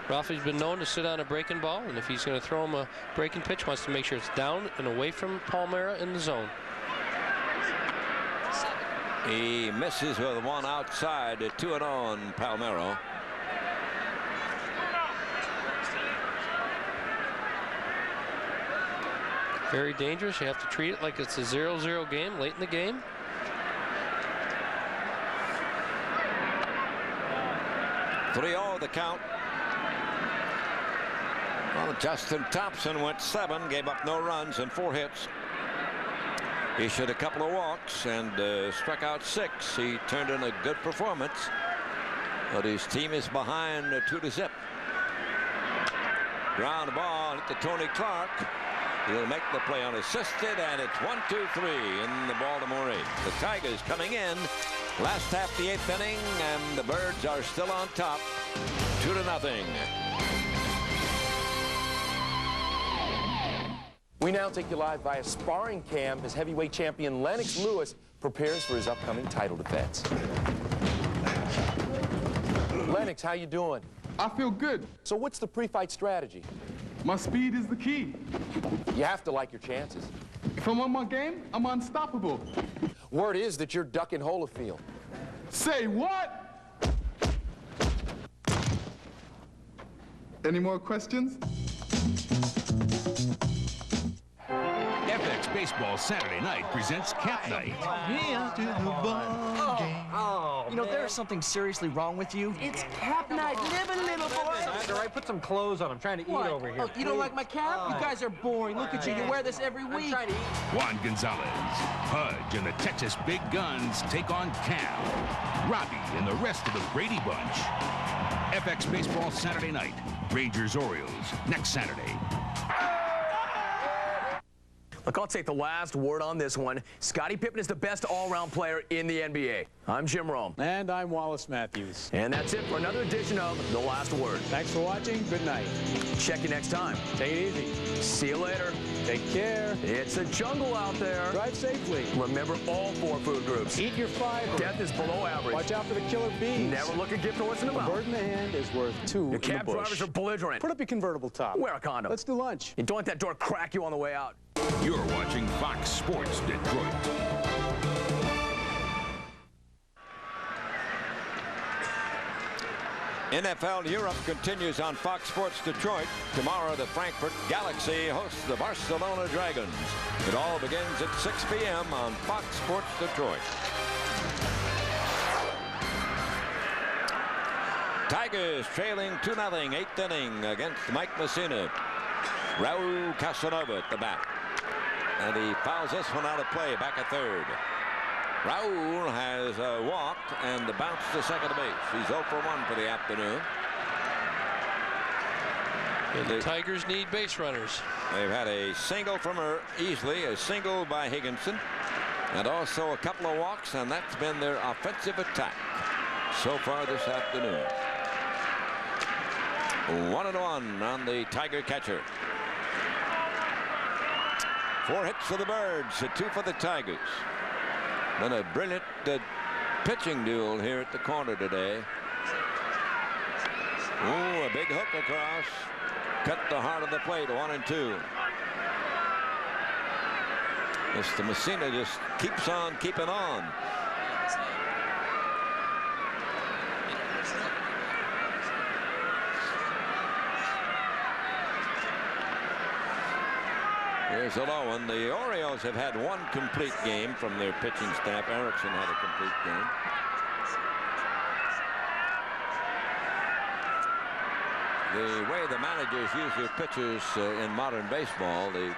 [SPEAKER 2] Rafa's been known to sit on a breaking ball, and if he's going to throw him a breaking pitch, wants to make sure it's down and away from Palmero in the zone.
[SPEAKER 1] He misses with 1 outside, 2-0 on Palmero.
[SPEAKER 2] Very dangerous. You have to treat it like it's a 0-0 game late in the game.
[SPEAKER 1] Three-all the count. Well, Justin Thompson went 7, gave up no runs and 4 hits. He issued a couple of walks and struck out 6. He turned in a good performance, but his team is behind 2-0. Ground ball to Tony Clark. He'll make the play unassisted, and it's 1-2-3 in the Baltimore 8. The Tigers coming in last half the 8th inning, and the Birds are still on top, 2-0.
[SPEAKER 6] We now take you live via sparring cam as heavyweight champion Lennox Lewis prepares for his upcoming title defense. Lennox, how you doing?
[SPEAKER 10] I feel good.
[SPEAKER 6] So what's the pre-fight strategy?
[SPEAKER 10] My speed is the key.
[SPEAKER 6] You have to like your chances.
[SPEAKER 10] If I'm on my game, I'm unstoppable.
[SPEAKER 6] Word is that you're ducking Holyfield.
[SPEAKER 10] Say what? Any more questions?
[SPEAKER 5] FX Baseball Saturday Night presents Camp Night.
[SPEAKER 7] You know, there's something seriously wrong with you.
[SPEAKER 9] It's cap night. Live a little boy.
[SPEAKER 8] That's all right. Put some clothes on. I'm trying to eat over here.
[SPEAKER 9] Oh, you don't like my cap? You guys are boring. Look at you. You wear this every week. I'm trying to eat.
[SPEAKER 5] Juan Gonzalez, Pudge, and the Texas Big Guns take on Cam, Robbie, and the rest of the Brady Bunch. FX Baseball Saturday Night. Rangers-Orioles next Saturday.
[SPEAKER 19] Look, I'll take the last word on this one. Scottie Pippen is the best all-around player in the NBA. I'm Jim Rome.
[SPEAKER 8] And I'm Wallace Matthews.
[SPEAKER 19] And that's it for another edition of The Last Word.
[SPEAKER 8] Thanks for watching. Good night.
[SPEAKER 19] Check you next time.
[SPEAKER 8] Take it easy.
[SPEAKER 19] See you later.
[SPEAKER 8] Take care.
[SPEAKER 19] It's a jungle out there.
[SPEAKER 8] Drive safely.
[SPEAKER 19] Remember all 4 food groups.
[SPEAKER 8] Eat your fiber.
[SPEAKER 19] Death is below average.
[SPEAKER 8] Watch out for the killer bees.
[SPEAKER 19] Never look a gift horse in the mouth.
[SPEAKER 8] A bird in the hand is worth 2 in the bush.
[SPEAKER 19] Your cab drivers are belligerent.
[SPEAKER 8] Put up your convertible top.
[SPEAKER 19] Wear a condom.
[SPEAKER 8] Let's do lunch.
[SPEAKER 19] And don't let that door crack you on the way out.
[SPEAKER 5] You're watching Fox Sports Detroit.
[SPEAKER 1] NFL Europe continues on Fox Sports Detroit. Tomorrow, the Frankfurt Galaxy hosts the Barcelona Dragons. It all begins at 6 p.m. on Fox Sports Detroit. Tigers trailing 2-0, 8th inning against Mike Mussina. Raul Casanova at the bat. And he fouls this one out of play, back at third. Raul has walked and the bounce to second base. He's 0 for 1 for the afternoon.
[SPEAKER 2] And the Tigers need base runners.
[SPEAKER 1] They've had a single from her easily, a single by Higginson, and also a couple of walks, and that's been their offensive attack so far this afternoon. 1-1 on the Tiger catcher. 4 hits for the Birds, 2 for the Tigers. Been a brilliant pitching duel here at the corner today. Ooh, a big hook across. Cut the heart of the plate, 1-2. Mr. Mussina just keeps on keeping on. Here's a low one. The Orioles have had 1 complete game from their pitching staff. Erickson had a complete game. The way the managers use their pitchers in modern baseball, the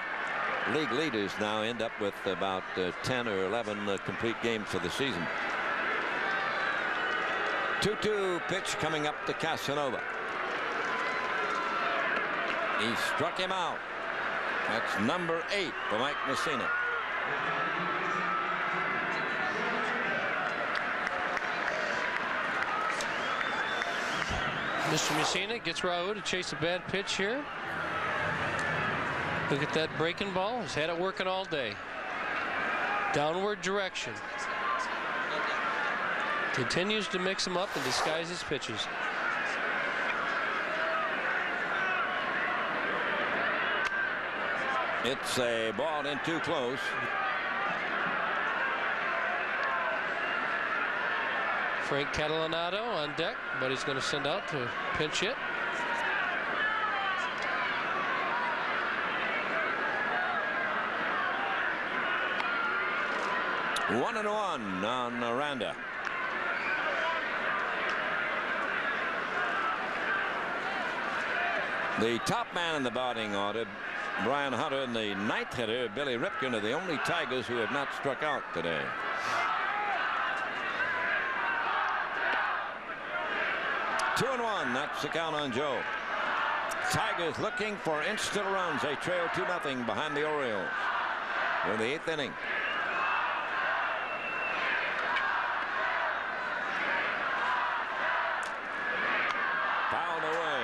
[SPEAKER 1] league leaders now end up with about 10 or 11 complete games for the season. 2-2 pitch coming up to Casanova. He struck him out. That's number 8 for Mike Mussina.
[SPEAKER 2] Mr. Mussina gets Raul to chase a bad pitch here. Look at that breaking ball. He's had it working all day. Downward direction. Continues to mix him up and disguise his pitches.
[SPEAKER 1] It's a ball in too close.
[SPEAKER 2] Frank Catalanato on deck, but he's going to send out to pinch hit.
[SPEAKER 1] One and one on Aranda. The top man in the batting order, Brian Hunter, and the ninth hitter, Billy Ripken, are the only Tigers who have not struck out today. Two and one. That's the count on Joe. Tigers looking for instant runs. They trail 2-0 behind the Orioles in the 8th inning. Fouled away.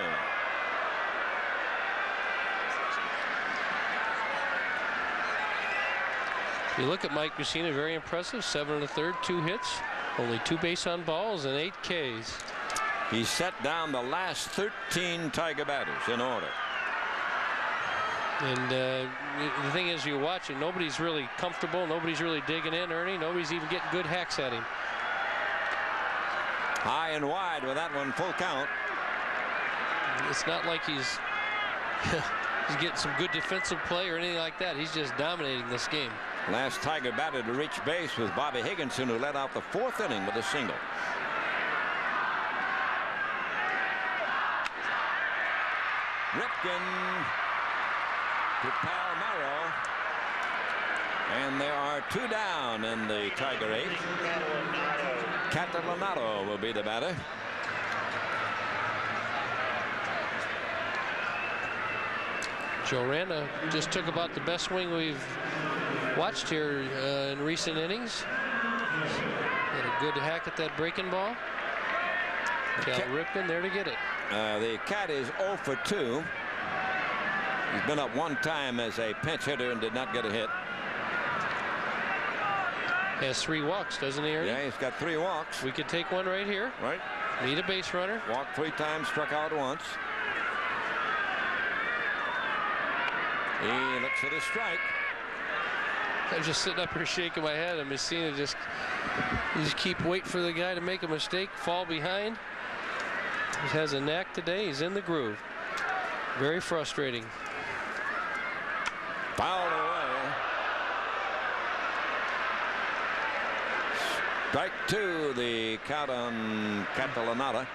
[SPEAKER 2] You look at Mike Mussina, very impressive. 7 1/3, 2 hits, only 2 base on balls, and 8 Ks.
[SPEAKER 1] He set down the last 13 Tiger batters in order.
[SPEAKER 2] And the thing is, you watch it, nobody's really comfortable. Nobody's really digging in, Ernie. Nobody's even getting good hacks at him.
[SPEAKER 1] High and wide with that one, full count.
[SPEAKER 2] It's not like he's getting some good defensive play or anything like that. He's just dominating this game.
[SPEAKER 1] Last Tiger batter to reach base was Bobby Higginson, who led out the 4th inning with a single. Ripken to Palmero, and there are 2 down in the Tiger 8th. Catalanato will be the batter.
[SPEAKER 2] Joe Randa just took about the best swing we've watched here in recent innings. Had a good hack at that breaking ball. Cal Ripken there to get it.
[SPEAKER 1] The Cat is 0 for 2. He's been up 1 time as a pinch hitter and did not get a hit.
[SPEAKER 2] Has 3 walks, doesn't he, Ernie?
[SPEAKER 1] Yeah, he's got 3 walks.
[SPEAKER 2] We could take one right here.
[SPEAKER 1] Right.
[SPEAKER 2] Need a base runner.
[SPEAKER 1] Walked 3 times, struck out once. He looks at a strike.
[SPEAKER 2] I'm just sitting up here shaking my head, and Mussina just keep waiting for the guy to make a mistake, fall behind. He has a knack today. He's in the groove. Very frustrating.
[SPEAKER 1] Fouled away. Strike 2, the count on Catalanata.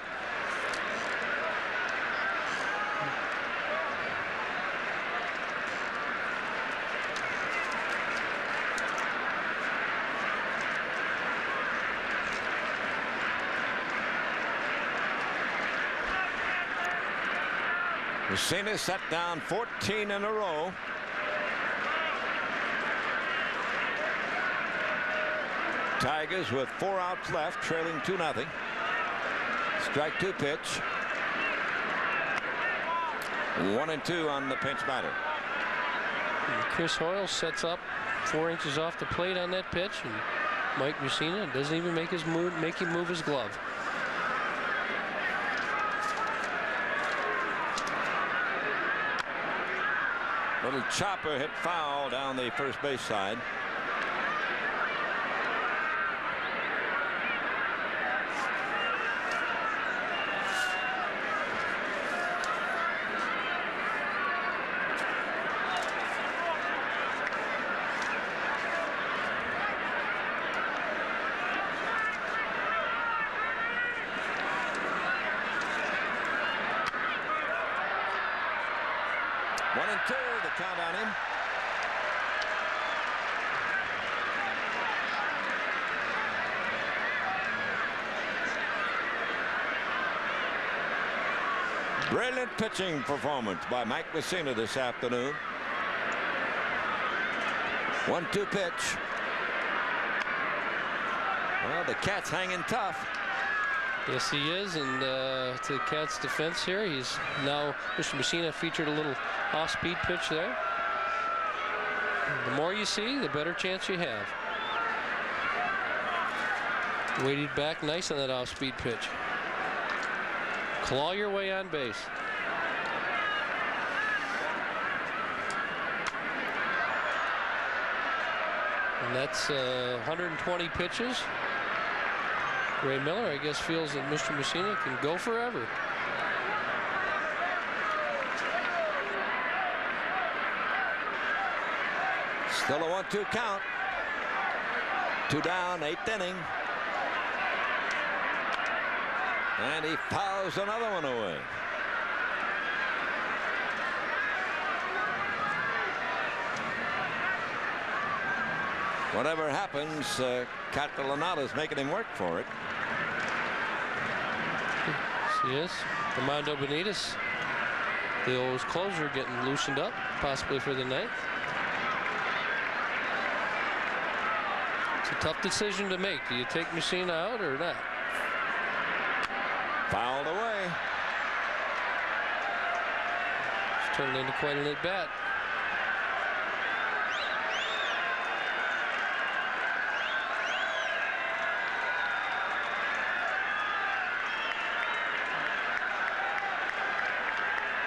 [SPEAKER 1] Mussina set down 14 in a row. Tigers with 4 outs left, trailing 2-0. Strike 2 pitch. 1-2 on the pinch batter.
[SPEAKER 2] And Chris Hoyle sets up 4 inches off the plate on that pitch, and Mike Mussina doesn't even make him move his glove.
[SPEAKER 1] Little chopper hit foul down the first base side. Count on him. Brilliant pitching performance by Mike Mussina this afternoon. 1-2 pitch. Well, the Cat's hanging tough.
[SPEAKER 2] Yes, he is, and to the Cats' defense here, he's now, Mr. Mussina featured a little off-speed pitch there. The more you see, the better chance you have. Weighted back nice on that off-speed pitch. Claw your way on base. And that's 120 pitches. Ray Miller, I guess, feels that Mr. Mussina can go forever.
[SPEAKER 1] Still a 1-2 count. 2 down, 8th inning. And he fouls another one away. whatever happens, Catalanato's making him work for it.
[SPEAKER 2] She is. Armando Benitez, the old closer, getting loosened up, possibly for the ninth. It's a tough decision to make. Do you take Mussina out or not?
[SPEAKER 1] Fouled away.
[SPEAKER 2] It's turned into quite an at-bat.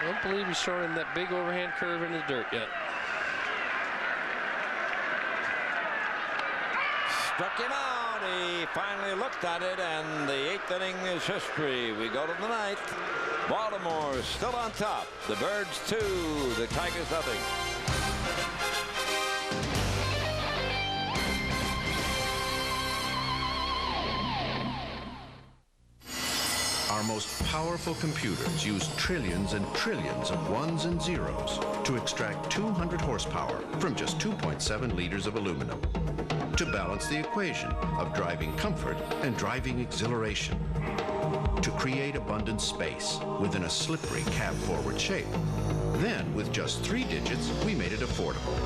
[SPEAKER 2] I don't believe he's showing that big overhand curve in the dirt yet.
[SPEAKER 1] Struck him out. He finally looked at it, and the 8th inning is history. We go to the 9th. Baltimore still on top. The Birds 2, the Tigers nothing.
[SPEAKER 14] Our most powerful computers use trillions and trillions of ones and zeros to extract 200 horsepower from just 2.7 liters of aluminum, to balance the equation of driving comfort and driving exhilaration, to create abundant space within a slippery cab-forward shape. Then, with just 3 digits, we made it affordable.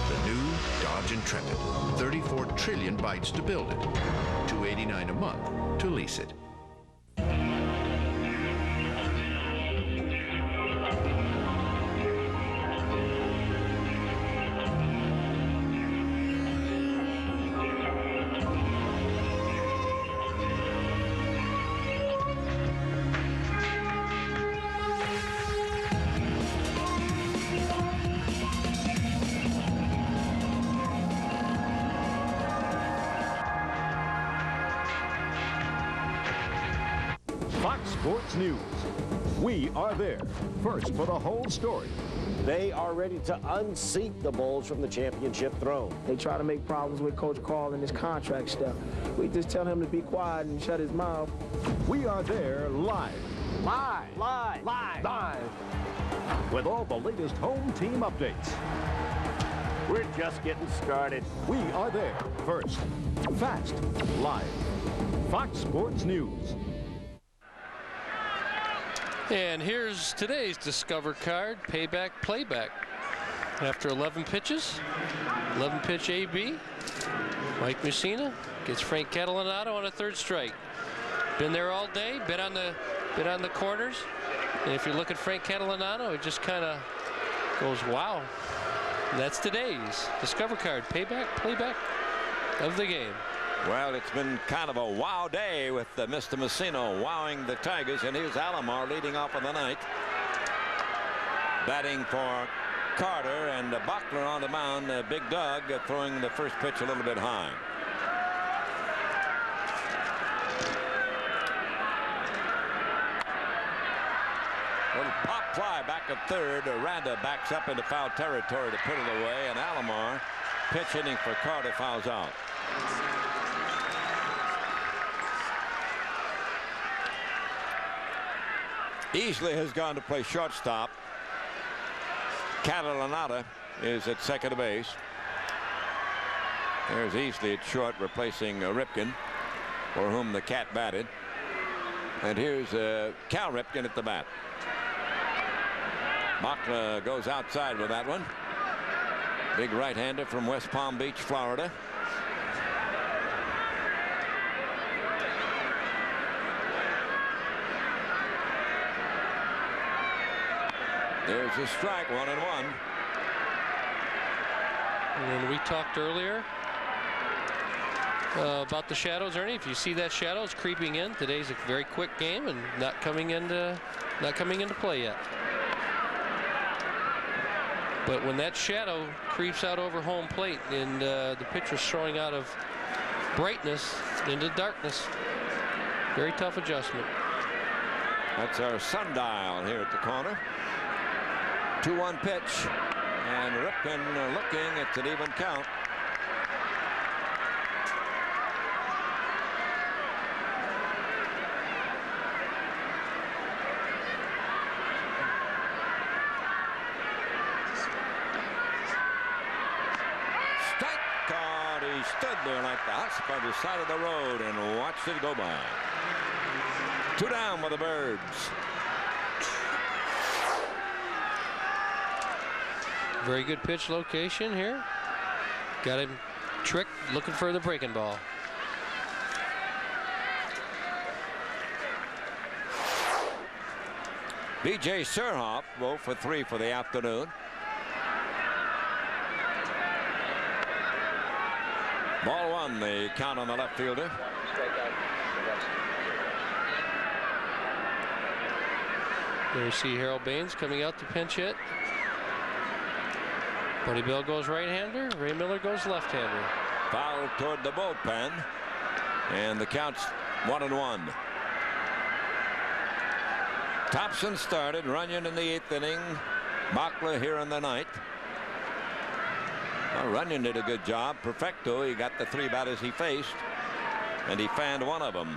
[SPEAKER 14] The new Dodge Intrepid, 34 trillion bytes to build it, $289 a month to lease it.
[SPEAKER 11] Fox Sports News. We are there, first for the whole story.
[SPEAKER 12] They are ready to unseat the Bulls from the championship throne.
[SPEAKER 13] They try to make problems with Coach Carl and his contract stuff. We just tell him to be quiet and shut his mouth.
[SPEAKER 11] We are there live.
[SPEAKER 12] Live. Live. Live.
[SPEAKER 11] Live. With all the latest home team updates.
[SPEAKER 12] We're just getting started.
[SPEAKER 11] We are there, first, fast, live. Fox Sports News.
[SPEAKER 2] And here's today's Discover card, payback, playback. After 11 pitches, 11 pitch AB, Mike Mussina gets Frank Catalanato on a 3rd strike. Been there all day, been on the corners. And if you look at Frank Catalanato, it just kind of goes, wow. And that's today's Discover card, payback, playback of the game.
[SPEAKER 1] Well, it's been kind of a wow day with Mr. Mussina wowing the Tigers, and here's Alomar leading off in the 9th. Batting for Carter, and Bachler on the mound. Big Doug throwing the first pitch a little bit high. Little pop fly back at 3rd. Aranda backs up into foul territory to put it away, and Alomar, pitch hitting for Carter, fouls out. Easley has gone to play shortstop. Catalanata is at second base. There's Easley at short, replacing Ripken, for whom the Cat batted. And here's Cal Ripken at the bat. Bachler goes outside with that one. Big right-hander from West Palm Beach, Florida. There's a strike, 1-1.
[SPEAKER 2] And we talked earlier about the shadows, Ernie. If you see that shadow, it's creeping in. Today's a very quick game and not coming into play yet. But when that shadow creeps out over home plate and the pitcher's throwing out of brightness into darkness, very tough adjustment.
[SPEAKER 1] That's our sundial here at the corner. 2-1 pitch, and Ripken looking. It's an even count. Strike caught. He stood there like the husk by the side of the road and watched it go by. 2 down with the Birds.
[SPEAKER 2] Very good pitch location here. Got him tricked, looking for the breaking ball.
[SPEAKER 1] B.J. Surhoff, 0 for 3 for the afternoon. Ball 1, the count on the left fielder.
[SPEAKER 2] There you see Harold Baines coming out to pinch hit. Buddy Bill goes right-hander. Ray Miller goes left-hander.
[SPEAKER 1] Foul toward the bullpen. And the count's 1-1. Thompson started. Runyon in the 8th inning. Bachler here in the 9th. Well, Runyon did a good job. Perfecto. He got the 3 batters he faced. And he fanned one of them.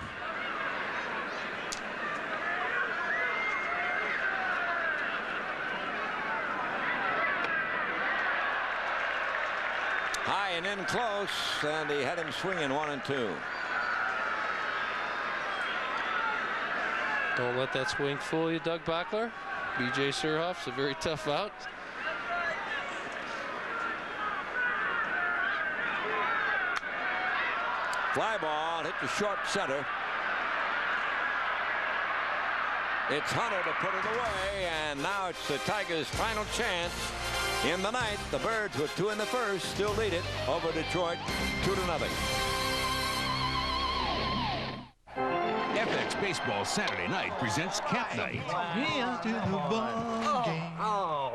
[SPEAKER 1] High and in close, and he had him swinging 1 and 2.
[SPEAKER 2] Don't let that swing fool you, Doug Bachler. B.J. Surhoff's a very tough out.
[SPEAKER 1] Fly ball hit the short center. It's Hunter to put it away, and now it's the Tigers' final chance. In the 9th, the Birds with 2 in the first still lead it over Detroit 2-0.
[SPEAKER 5] FX Baseball Saturday Night presents Cap Night.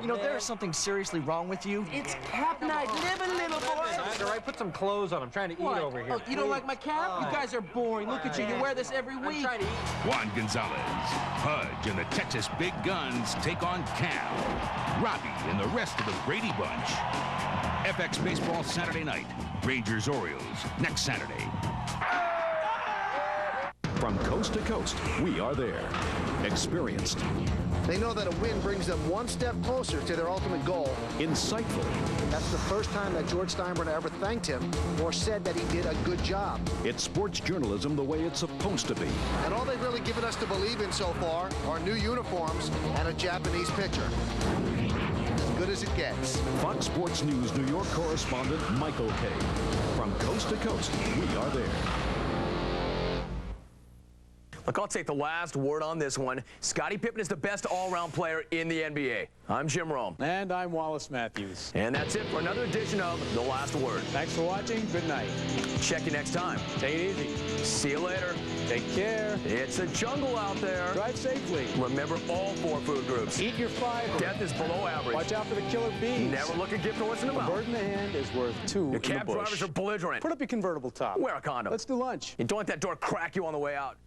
[SPEAKER 7] You know, there's something seriously wrong with you.
[SPEAKER 9] It's Cap Night. Live a little, boy.
[SPEAKER 8] All right, put some clothes on. I'm trying to eat over here.
[SPEAKER 9] Oh, you don't like my cap? You guys are boring. Look at you. You wear this every week.
[SPEAKER 8] I'm trying to eat.
[SPEAKER 5] Juan Gonzalez, Pudge, and the Texas Big Guns take on Cal, Robbie, and the rest of the Brady Bunch. FX Baseball Saturday Night. Rangers-Orioles next Saturday.
[SPEAKER 11] From coast to coast, we are there. Experienced.
[SPEAKER 4] They know that a win brings them one step closer to their ultimate goal.
[SPEAKER 11] Insightful.
[SPEAKER 4] That's the first time that George Steinbrenner ever thanked him or said that he did a good job.
[SPEAKER 11] It's sports journalism the way it's supposed to be.
[SPEAKER 4] And all they've really given us to believe in so far are new uniforms and a Japanese pitcher. As good as it gets.
[SPEAKER 11] Fox Sports News New York correspondent Michael Kay. From coast to coast, we are there.
[SPEAKER 19] Look, I'll take the last word on this one. Scottie Pippen is the best all-around player in the NBA. I'm Jim Rome.
[SPEAKER 8] And I'm Wallace Matthews.
[SPEAKER 19] And that's it for another edition of The Last Word.
[SPEAKER 8] Thanks for watching. Good night.
[SPEAKER 19] Check you next time.
[SPEAKER 8] Take it easy.
[SPEAKER 19] See you later.
[SPEAKER 8] Take care.
[SPEAKER 19] It's a jungle out there.
[SPEAKER 8] Drive safely.
[SPEAKER 19] Remember all 4 food groups.
[SPEAKER 8] Eat your fiber.
[SPEAKER 19] Death is below average.
[SPEAKER 8] Watch out for the killer bees.
[SPEAKER 19] Never look a gift horse in the mouth.
[SPEAKER 8] A bird in the hand is worth 2 in the bush.
[SPEAKER 19] Your cab drivers are belligerent.
[SPEAKER 8] Put up your convertible top.
[SPEAKER 19] Wear a condom.
[SPEAKER 8] Let's do lunch.
[SPEAKER 19] And don't let that door crack you on the way out.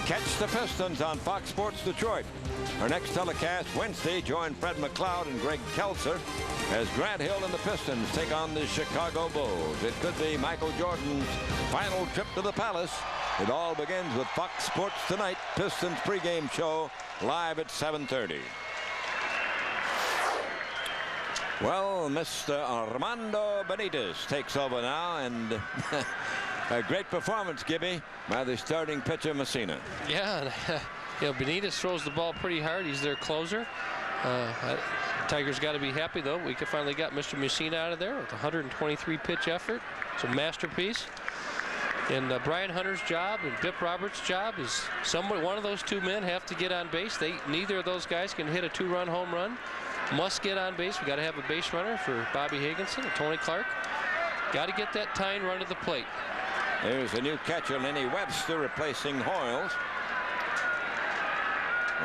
[SPEAKER 1] Catch the Pistons on Fox Sports Detroit. Our next telecast Wednesday, join Fred McLeod and Greg Kelser as Grant Hill and the Pistons take on the Chicago Bulls. It could be Michael Jordan's final trip to the Palace. It all begins with Fox Sports Tonight, Pistons pregame show live at 7:30. Well, Mr. Armando Benitez takes over now, and a great performance, Gibby, by the starting pitcher, Mussina.
[SPEAKER 2] Yeah, you know, Benitez throws the ball pretty hard. He's their closer. Tigers got to be happy, though. We finally got Mr. Mussina out of there with a 123-pitch effort. It's a masterpiece. And Brian Hunter's job and Bip Roberts' job is one of those 2 men have to get on base. Neither of those guys can hit a 2-run home run. Must get on base. We got to have a base runner for Bobby Higginson and Tony Clark. Got to get that tying run to the plate.
[SPEAKER 1] There's a new catcher, Lenny Webster, replacing Hoyles.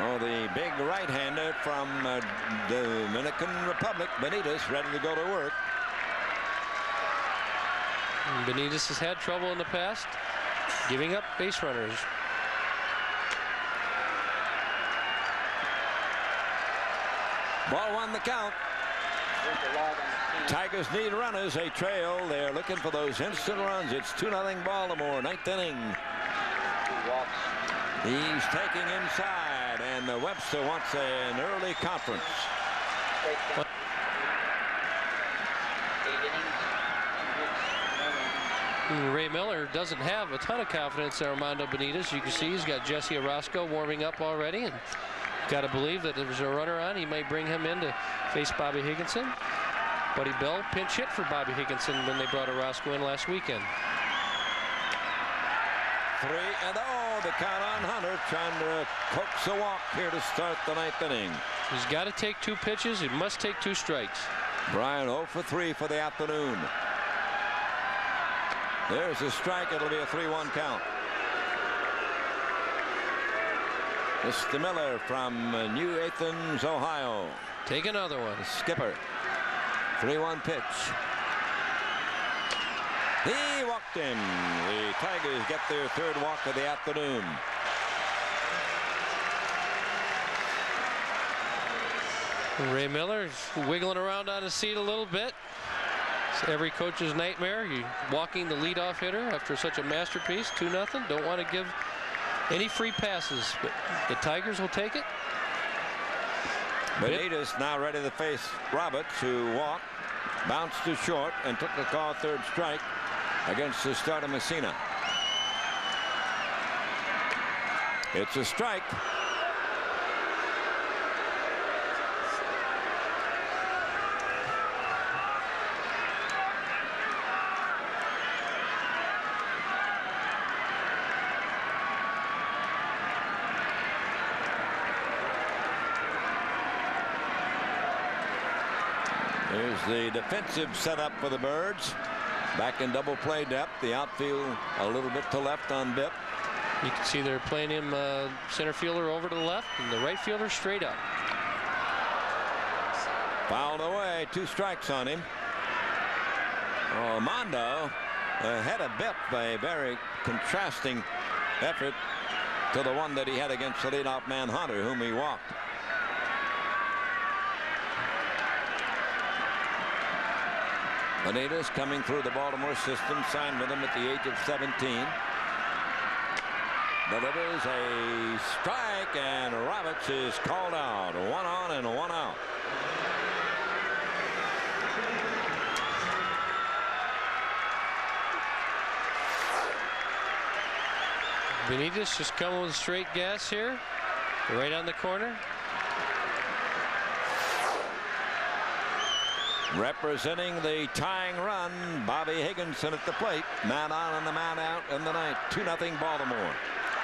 [SPEAKER 1] Oh, the big right-hander from Dominican Republic, Benitez, ready to go to work.
[SPEAKER 2] And Benitez has had trouble in the past giving up base runners.
[SPEAKER 1] Ball 1 the count. Tigers need runners. They trail. They're looking for those instant runs. It's 2-0 Baltimore, 9th inning. He's taking inside, and Webster wants an early conference.
[SPEAKER 2] Ray Miller doesn't have a ton of confidence in Armando Benitez. You can see he's got Jesse Orozco warming up already, and got to believe that if there's a runner on, he might bring him in to face Bobby Higginson. Buddy Bell pinch hit for Bobby Higginson when they brought Orozco in last weekend.
[SPEAKER 1] 3-0, the count on Hunter, trying to coax a walk here to start the 9th inning.
[SPEAKER 2] He's got to take 2 pitches. He must take 2 strikes.
[SPEAKER 1] Brian 0 for 3 for the afternoon. There's a strike. It'll be a 3-1 count. Mr. Miller from New Athens, Ohio.
[SPEAKER 2] Take another one.
[SPEAKER 1] The skipper. 3-1 pitch. He walked him. The Tigers get their 3rd walk of the afternoon.
[SPEAKER 2] Ray Miller is wiggling around on his seat a little bit. It's every coach's nightmare. You walking the leadoff hitter after such a masterpiece. 2-0. Don't want to give any free passes, but the Tigers will take it.
[SPEAKER 1] Benitez now ready to face Roberts, who walked, bounced to short, and took the call 3rd strike against the starter Mussina. It's a strike. There's the defensive setup for the Birds. Back in double play depth. The outfield a little bit to left on Bipp.
[SPEAKER 2] You can see they're playing him center fielder over to the left and the right fielder straight up.
[SPEAKER 1] Fouled away. 2 strikes on him. Mondo ahead of Bipp. A very contrasting effort to the one that he had against the leadoff man Hunter, whom he walked. Benitez coming through the Baltimore system, signed with him at the age of 17. Delivers a strike, and Roberts is called out. 1 on and 1 out.
[SPEAKER 2] Benitez just coming with straight gas here, right on the corner.
[SPEAKER 1] Representing the tying run, Bobby Higginson at the plate. Man on and the man out in the 9th. 2-0 Baltimore.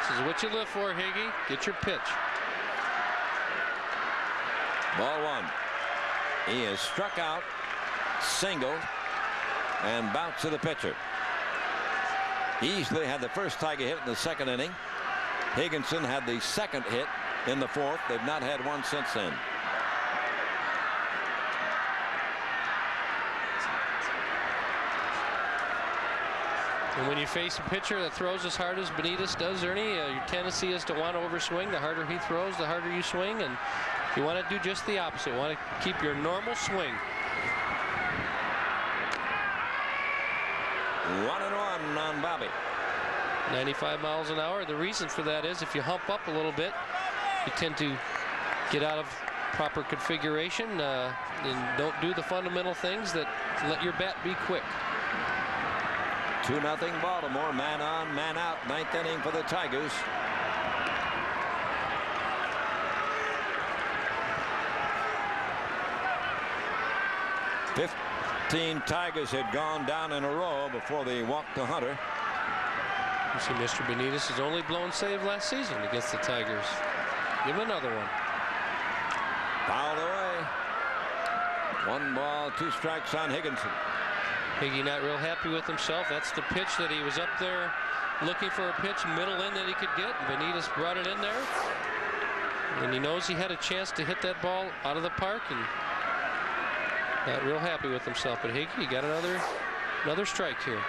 [SPEAKER 2] This is what you live for, Higgy. Get your pitch.
[SPEAKER 1] Ball 1. He is struck out, singled, and bounced to the pitcher. Easily had the first Tiger hit in the 2nd inning. Higginson had the 2nd hit in the 4th. They've not had one since then.
[SPEAKER 2] And when you face a pitcher that throws as hard as Benitez does, Ernie, your tendency is to want to overswing. The harder he throws, the harder you swing, and you want to do just the opposite. You want to keep your normal swing.
[SPEAKER 1] 1-1 on Bobby.
[SPEAKER 2] 95 miles an hour. The reason for that is if you hump up a little bit, you tend to get out of proper configuration and don't do the fundamental things that let your bat be quick.
[SPEAKER 1] 2-0 Baltimore. Man on, man out. 9th inning for the Tigers. Fifteen Tigers had gone down in a row before they walked to Hunter.
[SPEAKER 2] You see Mr. Benitez has only blown save last season against the Tigers. Give him another one.
[SPEAKER 1] Fouled away. 1 ball, 2 strikes on Higginson.
[SPEAKER 2] Higgy not real happy with himself. That's the pitch that he was up there looking for, a pitch middle in that he could get. Benitez brought it in there. And he knows he had a chance to hit that ball out of the park, and not real happy with himself. But Higgy, you got another strike here.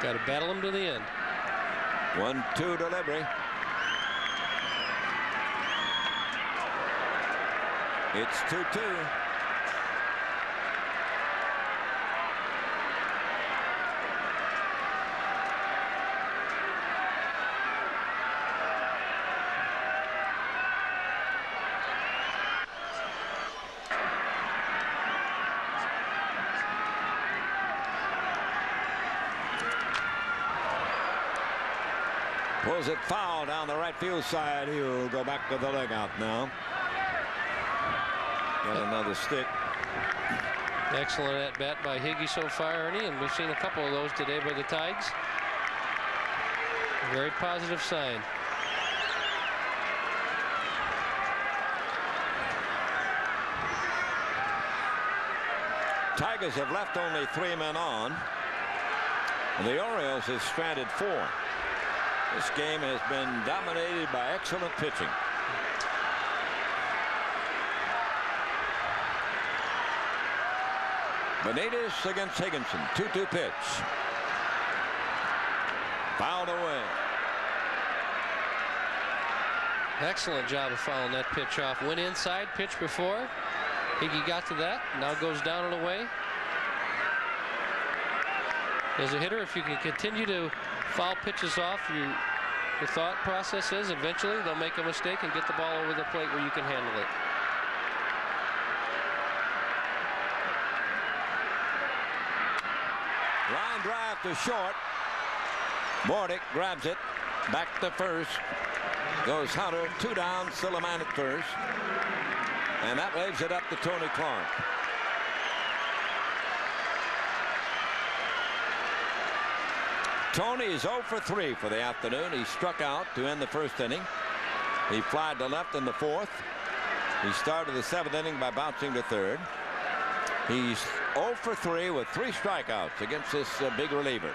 [SPEAKER 2] Got to battle him to the end.
[SPEAKER 1] 1-2 delivery. It's 2-2. Throws it foul down the right field side. He'll go back to the dugout now. Get another stick.
[SPEAKER 2] Excellent at bat by Higgy so far, Ernie, and we've seen a couple of those today by the Tigers. Very positive sign.
[SPEAKER 1] Tigers have left only 3 men on. And the Orioles have stranded 4. This game has been dominated by excellent pitching. Benitez against Higginson. 2-2 pitch. Fouled away.
[SPEAKER 2] Excellent job of fouling that pitch off. Went inside, pitch before. Higgy got to that. Now goes down and away. As a hitter, if you can continue to foul pitches off, your thought process is eventually they'll make a mistake and get the ball over the plate where you can handle it.
[SPEAKER 1] Line drive to short. Bordick grabs it. Back to first. Goes Hunter. 2 down. Still a man at first. And that waves it up to Tony Clark. Tony is 0 for 3 for the afternoon. He struck out to end the first inning. He flied to left in the 4th. He started the 7th inning by bouncing to 3rd. He's 0 for 3 with 3 strikeouts against this big reliever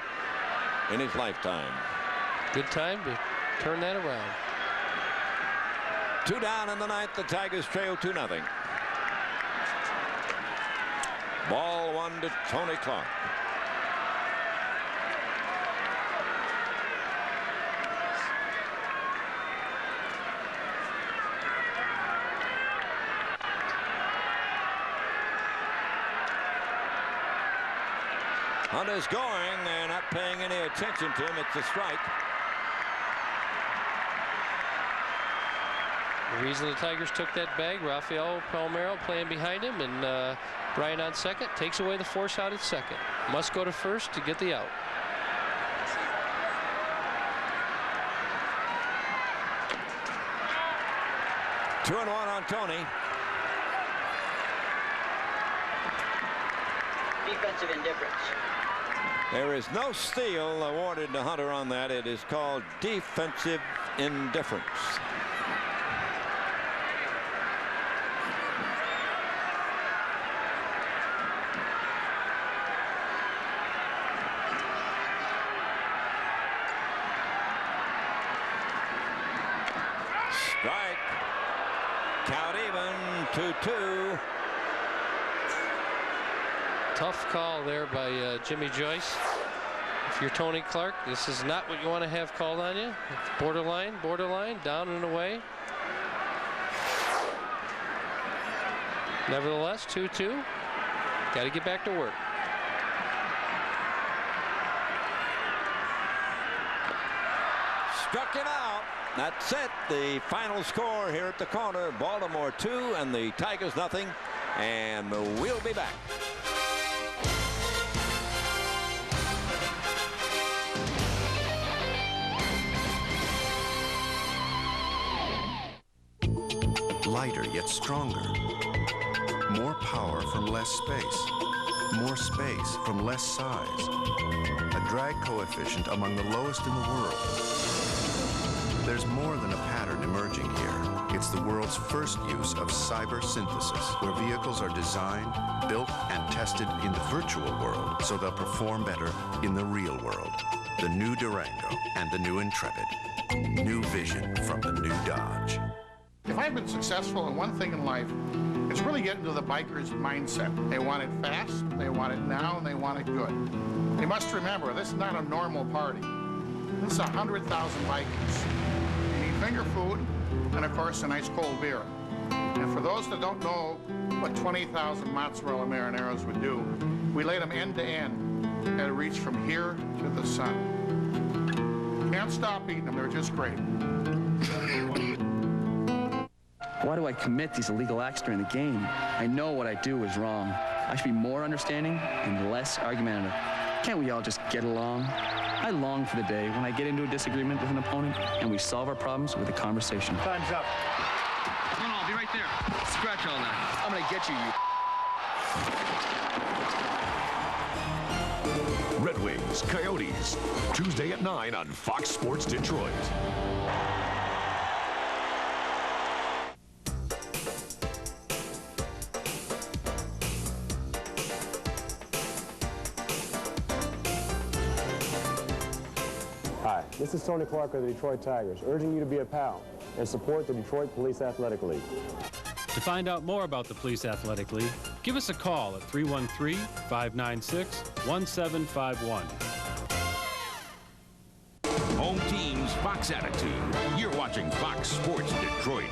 [SPEAKER 1] in his lifetime.
[SPEAKER 2] Good time to turn that around.
[SPEAKER 1] 2 down in the 9th. The Tigers trail 2-0. Ball 1 to Tony Clark. Hunter's going. They're not paying any attention to him. It's a strike.
[SPEAKER 2] The reason the Tigers took that bag, Rafael Palmeiro playing behind him, and Brian on second, takes away the force out at second. Must go to first to get the out.
[SPEAKER 1] Two and 1 on Tony.
[SPEAKER 20] Defensive indifference.
[SPEAKER 1] There is no steal awarded to Hunter on that. It is called defensive indifference. Strike. Count even. 2-2.
[SPEAKER 2] Tough call there by Jimmy Joyce. If you're Tony Clark, this is not what you want to have called on you. It's borderline, down and away. Nevertheless, 2-2. Got to get back to work.
[SPEAKER 1] Struck him out. That's it. The final score here at the corner. Baltimore 2 and the Tigers 0. And we'll be back.
[SPEAKER 14] Lighter yet stronger. More power from less space. More space from less size. A drag coefficient among the lowest in the world. There's more than a pattern emerging here. It's the world's first use of cyber synthesis, where vehicles are designed, built, and tested in the virtual world so they'll perform better in the real world. The new Durango and the new Intrepid. New vision from the new Dodge.
[SPEAKER 21] If I've been successful in one thing in life, it's really getting to the biker's mindset. They want it fast, they want it now, and they want it good. You must remember, this is not a normal party. This is 100,000 bikers. You need finger food, and of course, a nice cold beer. And for those that don't know what 20,000 mozzarella marineros would do, we laid them end to end, and it reached from here to the sun. Can't stop eating them, they're just great.
[SPEAKER 18] Why do I commit these illegal acts during the game? I know what I do is wrong. I should be more understanding and less argumentative. Can't we all just get along? I long for the day when I get into a disagreement with an opponent and we solve our problems with a conversation.
[SPEAKER 8] Time's up.
[SPEAKER 18] No, I'll be right there. Scratch all night. I'm gonna get you, you.
[SPEAKER 3] Red Wings, Coyotes, Tuesday at 9 on Fox Sports Detroit.
[SPEAKER 20] Hi, this is Tony Clark of the Detroit Tigers, urging you to be a pal and support the Detroit Police Athletic League.
[SPEAKER 22] To find out more about the Police Athletic League, give us a call at 313-596-1751.
[SPEAKER 5] Home team's Fox attitude. You're watching Fox Sports Detroit.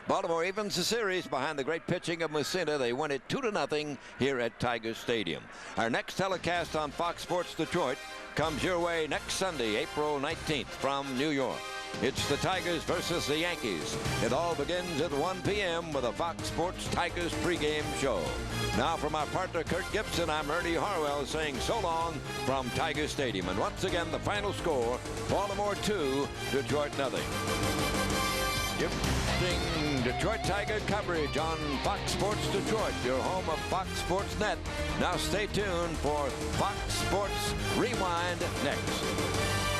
[SPEAKER 1] Baltimore evens the series behind the great pitching of Mussina. They win it 2-0 here at Tiger Stadium. Our next telecast on Fox Sports Detroit comes your way next Sunday, April 19th from New York. It's the Tigers versus the Yankees. It all begins at 1 p.m. with a Fox Sports Tigers pregame show. Now from our partner Kurt Gibson, I'm Ernie Harwell saying so long from Tiger Stadium. And once again, the final score, Baltimore 2, Detroit 0. Gifting Detroit Tiger coverage on Fox Sports Detroit, your home of Fox Sports Net. Now stay tuned for Fox Sports Rewind next.